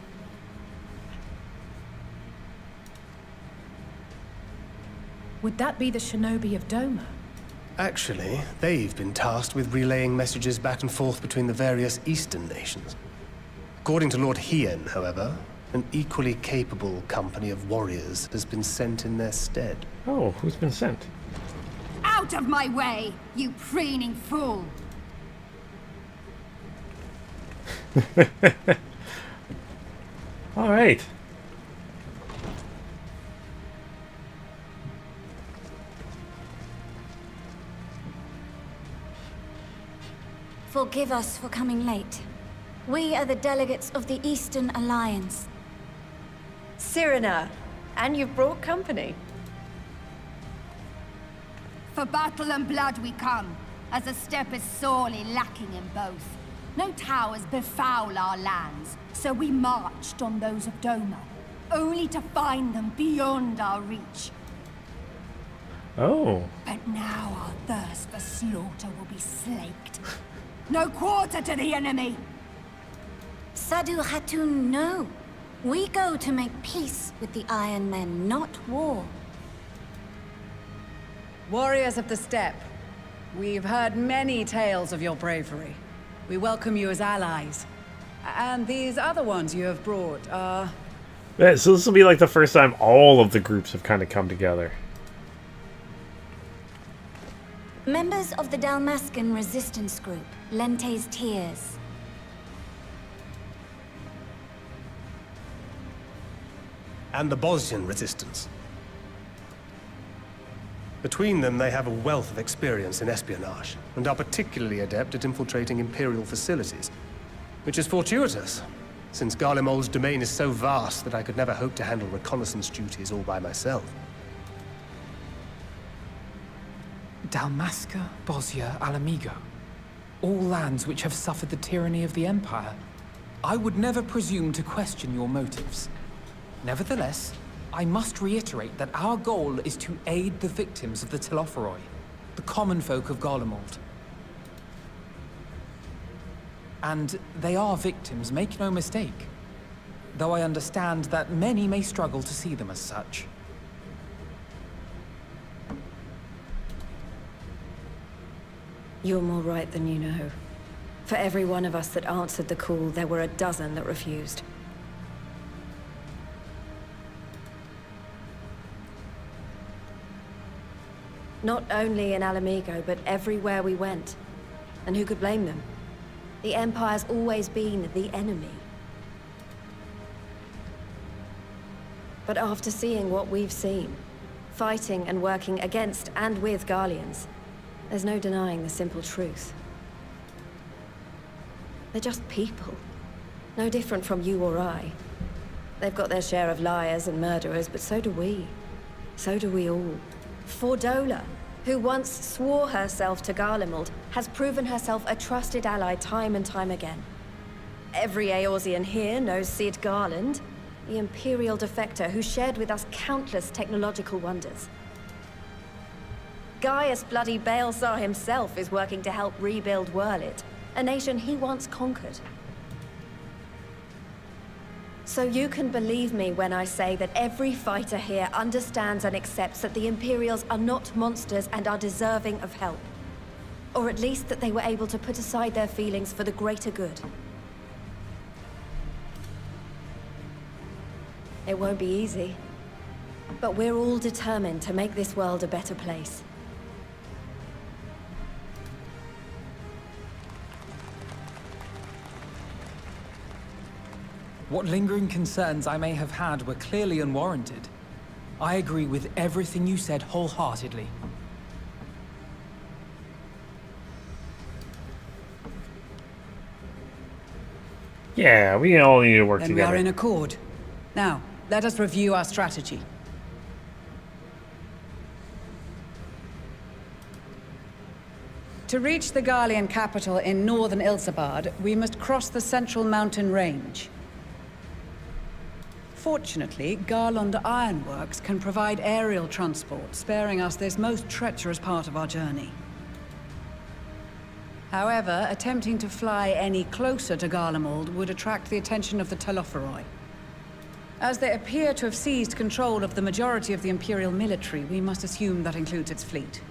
Would that be the shinobi of Doma? Actually, they've been tasked with relaying messages back and forth between the various eastern nations. According to Lord Hien, however, an equally capable company of warriors has been sent in their stead. Oh, who's been sent? Out of my way, you preening fool! All right. Forgive us for coming late. We are the delegates of the Eastern Alliance. Cyrena, and you've brought company. For battle and blood we come, as a step is sorely lacking in both. No towers befoul our lands, so we marched on those of Doma, only to find them beyond our reach. Oh. But now our thirst for slaughter will be slaked. No quarter to the enemy! Sadu Hatun, no. We go to make peace with the Iron Men, not war. Warriors of the Steppe, we've heard many tales of your bravery. We welcome you as allies. And these other ones you have brought are... Yeah, so this will be like the first time all of the groups have kind of come together. Members of the Dalmascan resistance group, Lente's Tears. And the Bosnian resistance. Between them, they have a wealth of experience in espionage, and are particularly adept at infiltrating Imperial facilities. Which is fortuitous, since Garlemald's domain is so vast that I could never hope to handle reconnaissance duties all by myself. Dalmasca, Bosnia, Alamigo. All lands which have suffered the tyranny of the Empire. I would never presume to question your motives. Nevertheless, I must reiterate that our goal is to aid the victims of the Telophoroi, the common folk of Garlemald. And they are victims, make no mistake. Though I understand that many may struggle to see them as such. You're more right than you know. For every one of us that answered the call, there were a dozen that refused. Not only in Alamigo, but everywhere we went. And who could blame them? The Empire's always been the enemy. But after seeing what we've seen, fighting and working against and with Garleans, there's no denying the simple truth. They're just people. No different from you or I. They've got their share of liars and murderers, but so do we. So do we all. Fordola, who once swore herself to Garlemald, has proven herself a trusted ally time and time again. Every Eorzean here knows Cid Garland, the Imperial defector who shared with us countless technological wonders. Gaius bloody Baelsar himself is working to help rebuild Wurlit, a nation he once conquered. So you can believe me when I say that every fighter here understands and accepts that the Imperials are not monsters and are deserving of help. Or at least that they were able to put aside their feelings for the greater good. It won't be easy, but we're all determined to make this world a better place. What lingering concerns I may have had were clearly unwarranted. I agree with everything you said wholeheartedly. Yeah, we all need to work Then together. we are in accord. Now, let us review our strategy. To reach the Garlean capital in northern Ilsabard, we must cross the central mountain range. Fortunately, Garland Ironworks can provide aerial transport, sparing us this most treacherous part of our journey. However, attempting to fly any closer to Garlemald would attract the attention of the Telophoroi. As they appear to have seized control of the majority of the Imperial military, we must assume that includes its fleet.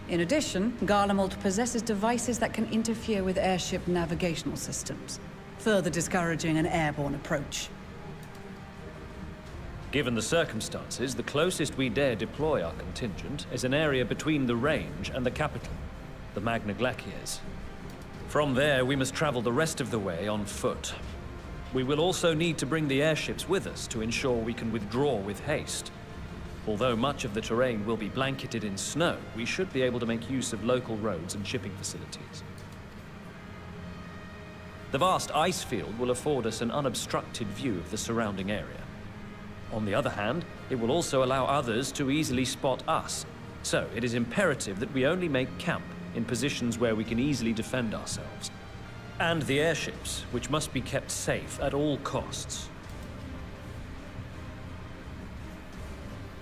In addition, Garlemald possesses devices that can interfere with airship navigational systems, further discouraging an airborne approach. Given the circumstances, the closest we dare deploy our contingent is an area between the range and the capital, the Magna Glaciers. From there, we must travel the rest of the way on foot. We will also need to bring the airships with us to ensure we can withdraw with haste. Although much of the terrain will be blanketed in snow, we should be able to make use of local roads and shipping facilities. The vast ice field will afford us an unobstructed view of the surrounding area. On the other hand, it will also allow others to easily spot us. So it is imperative that we only make camp in positions where we can easily defend ourselves. And the airships, which must be kept safe at all costs.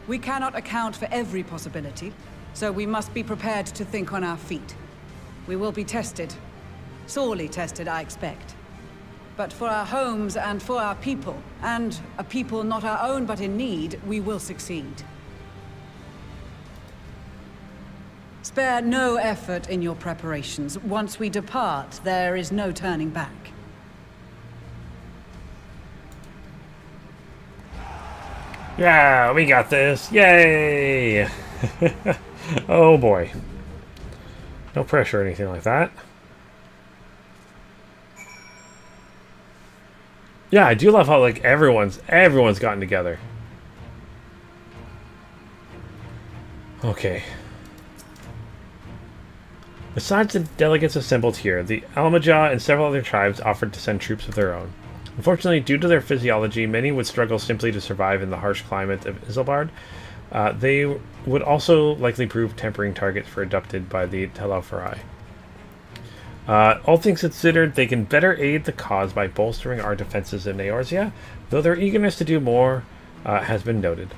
We cannot account for every possibility, so we must be prepared to think on our feet. We will be tested. Sorely tested, I expect. But for our homes and for our people, and a people not our own but in need, we will succeed. Spare no effort in your preparations. Once we depart, there is no turning back. Yeah, we got this. Yay! Oh boy. No pressure or anything like that. Yeah, I do love how like everyone's gotten together. Okay. Besides the delegates assembled here, the Almaja and several other tribes offered to send troops of their own. Unfortunately, due to their physiology, many would struggle simply to survive in the harsh climate of Isilbard. They would also likely prove tempering targets for abducted by the Telauphari. All things considered, they can better aid the cause by bolstering our defenses in Eorzea, though their eagerness to do more has been noted.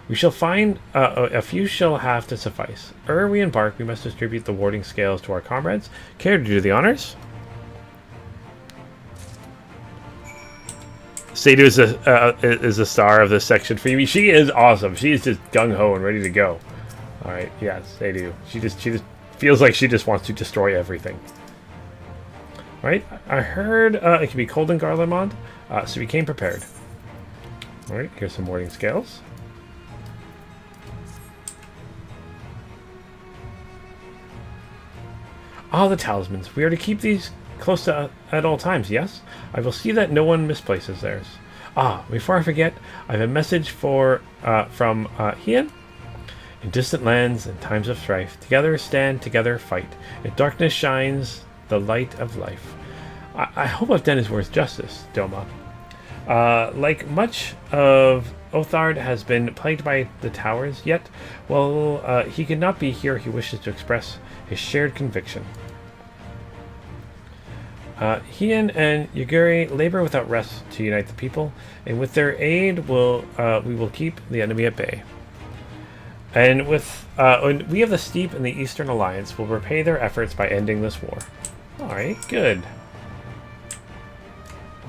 We shall find a few shall have to suffice. Ere we embark, we must distribute the warding scales to our comrades. Care to do the honors? Sadu is the star of this section for me. She is awesome. She is just gung-ho and ready to go. All right, yes, Sadu. She just feels like she just wants to destroy everything. All right, I heard it can be cold in Garlemald, so we came prepared. All right, here's some warding scales. Ah, the talismans. We are to keep these close to at all times, yes? I will see that no one misplaces theirs. Ah, before I forget, I have a message from Hydaelyn. In distant lands and times of strife, together stand, together fight. In darkness shines the light of life. I hope I've done his words justice, Doma. Like much of Othard has been plagued by the towers, yet, well, he could not be here. He wishes to express his shared conviction. Hydaelyn and Yuguri labor without rest to unite the people, and with their aid, we will keep the enemy at bay. And with we have the Steep and the Eastern Alliance will repay their efforts by ending this war. All right, good.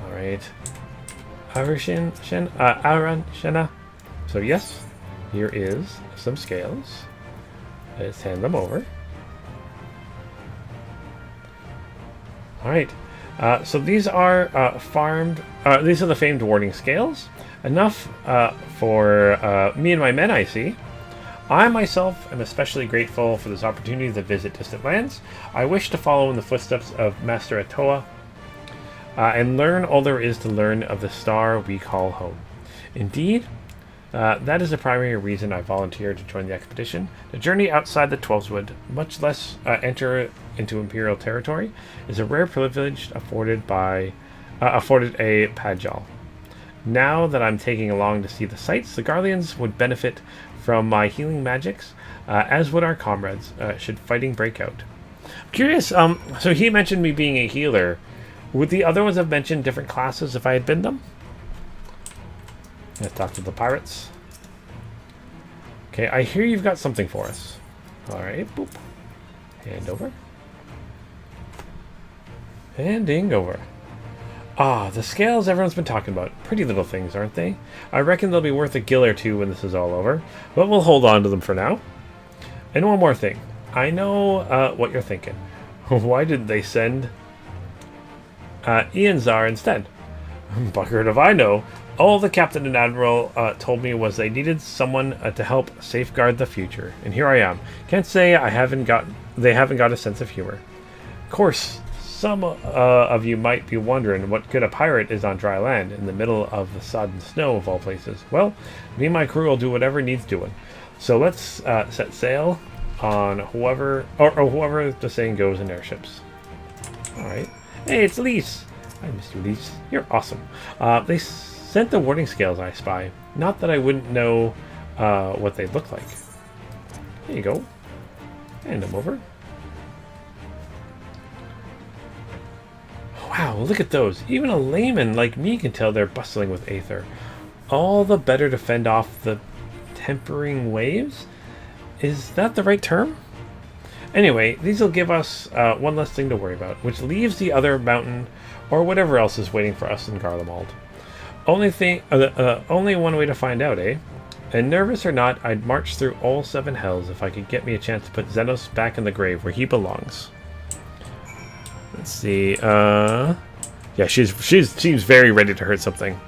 All right, Aran Shena. So yes, here is some scales. Let's hand them over. All right. So these are these are the famed warding scales. Enough for me and my men, I see. I myself am especially grateful for this opportunity to visit distant lands. I wish to follow in the footsteps of Master Atoa and learn all there is to learn of the star we call home. Indeed, that is the primary reason I volunteered to join the expedition. The journey outside the Twelveswood, much less enter into Imperial territory, is a rare privilege afforded a Padjal. Now that I'm taking along to see the sights, the Garleans would benefit from my healing magics, as would our comrades, should fighting break out. I'm curious, so he mentioned me being a healer. Would the other ones have mentioned different classes if I had been them? Let's talk to the pirates. Okay, I hear you've got something for us. Alright, boop. Hand over. Handing over. Ah, the scales everyone's been talking about. Pretty little things, aren't they? I reckon they'll be worth a gill or two when this is all over, but we'll hold on to them for now. And one more thing. I know what you're thinking. Why didn't they send Ian Czar instead? Buggered if I know. All the captain and admiral told me was they needed someone to help safeguard the future, and here I am. Can't say they haven't got a sense of humor. Of course, some of you might be wondering what good a pirate is on dry land in the middle of the sodden snow of all places. Well, me and my crew will do whatever needs doing. So let's set sail on whoever the saying goes in airships. All right. Hey, it's Elise. I missed you, Elise. You're awesome. They sent the warding scales, I spy. Not that I wouldn't know what they look like. There you go. Hand them over. Wow, look at those. Even a layman like me can tell they're bustling with aether. All the better to fend off the tempering waves? Is that the right term? Anyway, these will give us one less thing to worry about, which leaves the other mountain or whatever else is waiting for us in Garlemald. Only one way to find out, eh? And nervous or not, I'd march through all 7 hells if I could get me a chance to put Zenos back in the grave where he belongs. Let's see. Yeah, she seems very ready to hurt something.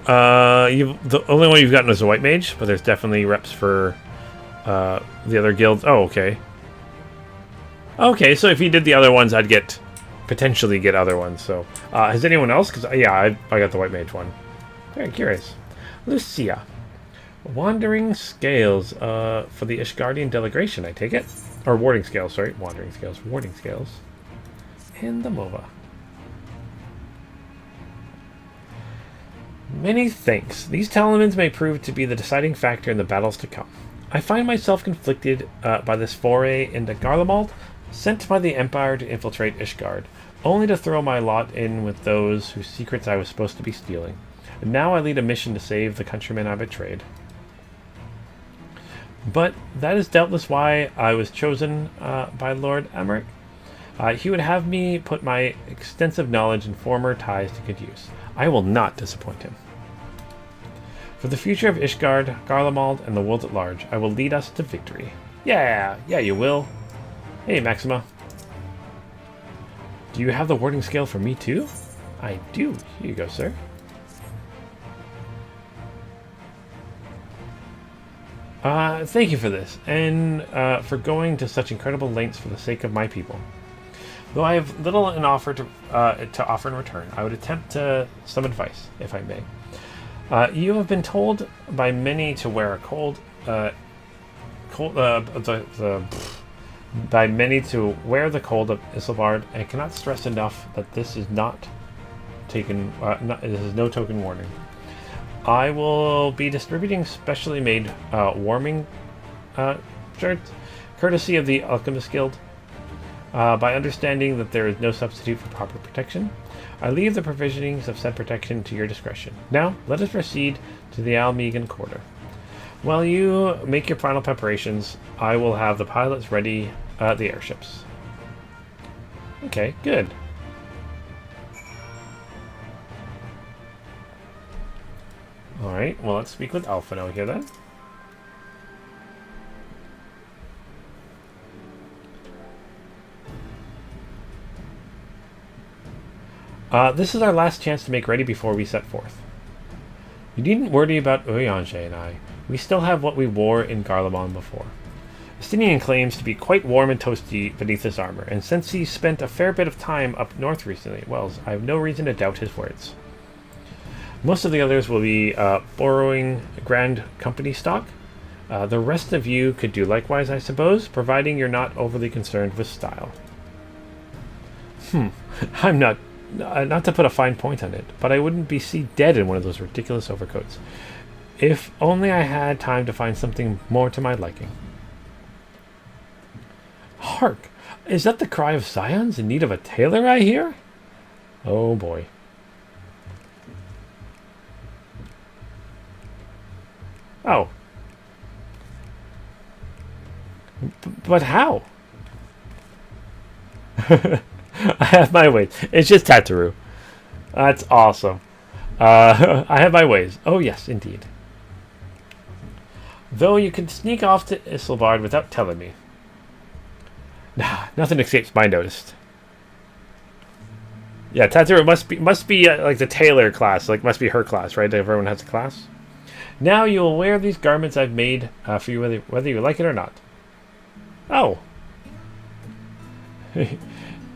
The only one you've gotten is a white mage, but there's definitely reps for the other guilds. Oh, okay. Okay, so if you did the other ones, I'd potentially get other ones. So, has anyone else? Because yeah, I got the white mage one. Very curious. Lucia, wandering scales for the Ishgardian delegation. I take it, or warding scales. Sorry, wandering scales, warding scales. Hand them over. Many thanks. These talismans may prove to be the deciding factor in the battles to come. I find myself conflicted by this foray into Garlemald, sent by the Empire to infiltrate Ishgard, only to throw my lot in with those whose secrets I was supposed to be stealing. And now I lead a mission to save the countrymen I betrayed. But that is doubtless why I was chosen by Lord Emmerich. He would have me put my extensive knowledge and former ties to good use. I will not disappoint him. For the future of Ishgard, Garlemald, and the world at large, I will lead us to victory. Yeah, you will. Hey, Maxima. Do you have the warding scale for me too? I do. Here you go, sir. Thank you for this, and for going to such incredible lengths for the sake of my people. Though I have little to offer in return, I would attempt some advice, if I may. You have been told by many to wear a by many to wear the cold of Isilvard, and cannot stress enough that this is not taken. This is no token warning. I will be distributing specially made warming shirts, courtesy of the Alchemist Guild. By understanding that there is no substitute for proper protection, I leave the provisionings of said protection to your discretion. Now, let us proceed to the Almegan Quarter. While you make your final preparations, I will have the pilots ready the airships. Okay, good. Alright, well, let's speak with Alphino here then. This is our last chance to make ready before we set forth. You needn't worry about Urianger and I. We still have what we wore in Garlemald before. Estinian claims to be quite warm and toasty beneath his armor, and since he spent a fair bit of time up north recently, well, I have no reason to doubt his words. Most of the others will be borrowing Grand Company stock. The rest of you could do likewise, I suppose, providing you're not overly concerned with style. I'm not to put a fine point on it, but I wouldn't be dead in one of those ridiculous overcoats. If only I had time to find something more to my liking. Hark! Is that the cry of Scions in need of a tailor, I hear? Oh boy. Oh. But how? I have my ways. It's just Tataru. That's awesome. I have my ways. Oh, yes, indeed. Though you can sneak off to Isilbard without telling me. Nah, nothing escapes my notice. Yeah, Tataru must be like the tailor class. Like, must be her class, right? Everyone has a class. Now you will wear these garments I've made for you, whether you like it or not. Oh.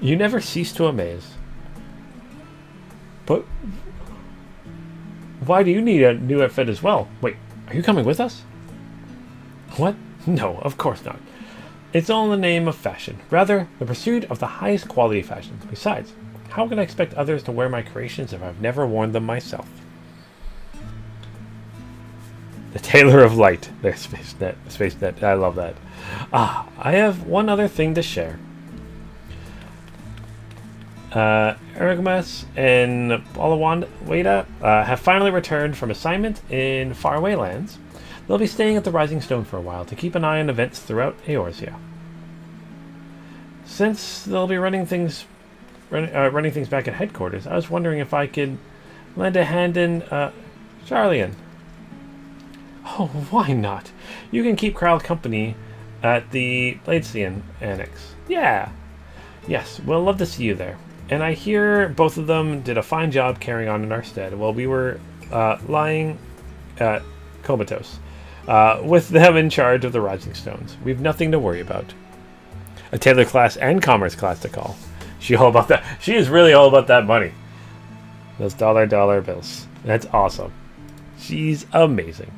You never cease to amaze. But why do you need a new outfit as well? Wait, are you coming with us? What? No, of course not. It's all in the name of fashion. Rather, the pursuit of the highest quality fashions. Besides, how can I expect others to wear my creations if I've never worn them myself? The Tailor of Light. There's SpaceNet. I love that. Ah, I have one other thing to share. Ergmas and Olawanda have finally returned from assignment in faraway lands. They'll be staying at the Rising Stone for a while to keep an eye on events throughout Eorzea. Since they'll be running things back at headquarters, I was wondering if I could lend a hand in Sharlayan. Oh, why not? You can keep Kral company at the Bladesian Annex. Yeah. Yes, we'll love to see you there. And I hear both of them did a fine job carrying on in our stead while we were lying comatose. With them in charge of the Rising Stones. We've nothing to worry about. A tailor class and commerce class to call. She all about that. She is really all about that money. Those dollar bills. That's awesome. She's amazing.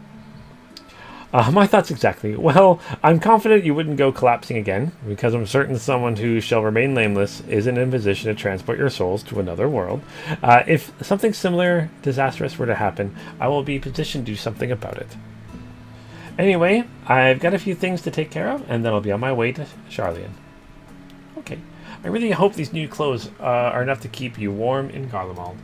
My thoughts exactly. Well, I'm confident you wouldn't go collapsing again, because I'm certain someone who shall remain nameless isn't in position to transport your souls to another world. If something similar disastrous were to happen, I will be positioned to do something about it. Anyway, I've got a few things to take care of, and then I'll be on my way to Sharlayan. Okay. I really hope these new clothes are enough to keep you warm in Garlemald.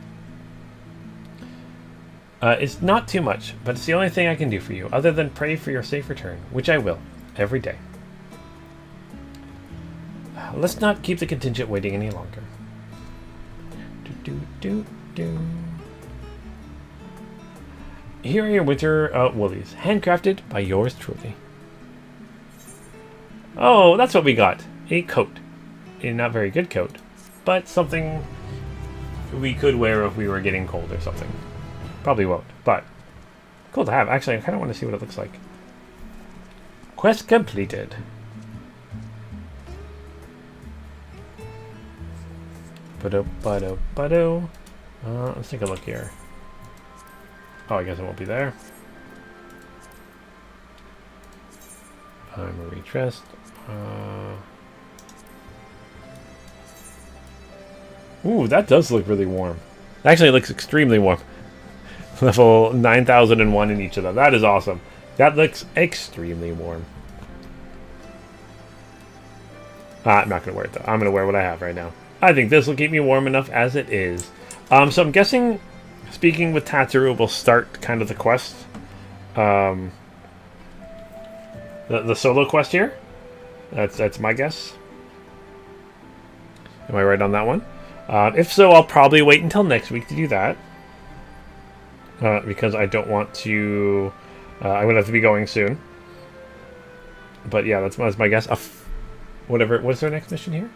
It's not too much, but it's the only thing I can do for you, other than pray for your safe return, which I will, every day. Let's not keep the contingent waiting any longer. Here are your winter woolies, handcrafted by yours truly. Oh, that's what we got. A coat. A not very good coat, but something we could wear if we were getting cold or something. Probably won't, but cool to have. Actually, I kind of want to see what it looks like. Quest completed. Let's take a look here. Oh, I guess it won't be there. I'm retressed. Ooh, that does look really warm. Actually, it looks extremely warm. Level 9001 in each of them. That is awesome. That looks extremely warm. I'm not going to wear it, though. I'm going to wear what I have right now. I think this will keep me warm enough as it is. So I'm guessing speaking with Tataru will start kind of the quest. The solo quest here. That's my guess. Am I right on that one? If so, I'll probably wait until next week to do that. Because I don't want to... I'm going to have to be going soon. But yeah, that's my guess. Whatever. What's our next mission here?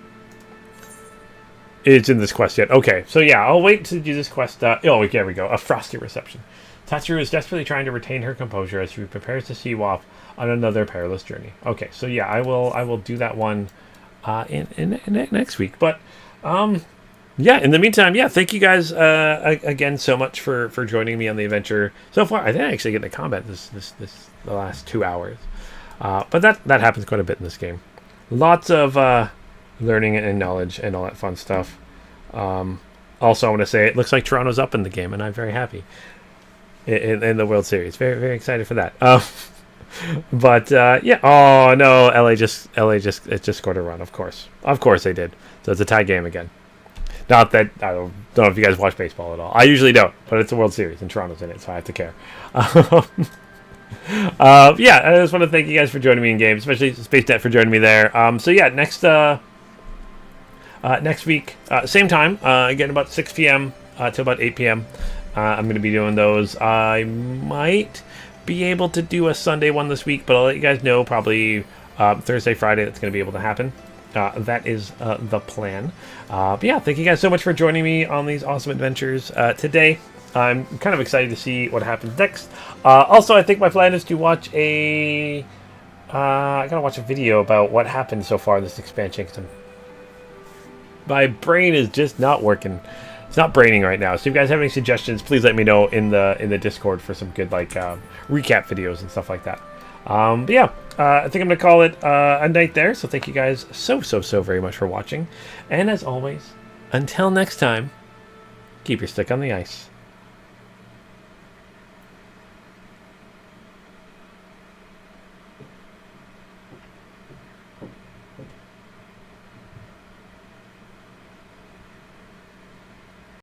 It's in this quest yet. Okay, so yeah, I'll wait to do this quest. Oh, there we go. A frosty reception. Tataru is desperately trying to retain her composure as she prepares to see off on another perilous journey. Okay, so yeah, I will do that one in next week. But yeah, in the meantime, yeah, thank you guys again so much for joining me on the adventure so far. I didn't actually get into combat the last 2 hours, but that happens quite a bit in this game. Lots of learning and knowledge and all that fun stuff. Also, I want to say it looks like Toronto's up in the game, and I'm very happy in the World Series. Very, very excited for that. But yeah. Oh no, LA just scored a run. Of course they did. So it's a tie game again. Not that I don't know if you guys watch baseball at all. I usually don't, but it's a World Series and Toronto's in it, so I have to care. Yeah, I just want to thank you guys for joining me in game, especially SpaceNet for joining me there. So yeah, next next week, same time, again about 6 p.m. Till about 8 p.m. I'm going to be doing those. I might be able to do a Sunday one this week, but I'll let you guys know probably Thursday, Friday that's going to be able to happen. That is the plan. But yeah, thank you guys so much for joining me on these awesome adventures today. I'm kind of excited to see what happens next. Also, I think my plan is to watch I gotta watch a video about what happened so far in this expansion. Cause my brain is just not working. It's not braining right now. So if you guys have any suggestions, please let me know in the Discord for some good recap videos and stuff like that. But yeah, I think I'm gonna call it a night there. So thank you guys so very much for watching. And as always, until next time, keep your stick on the ice.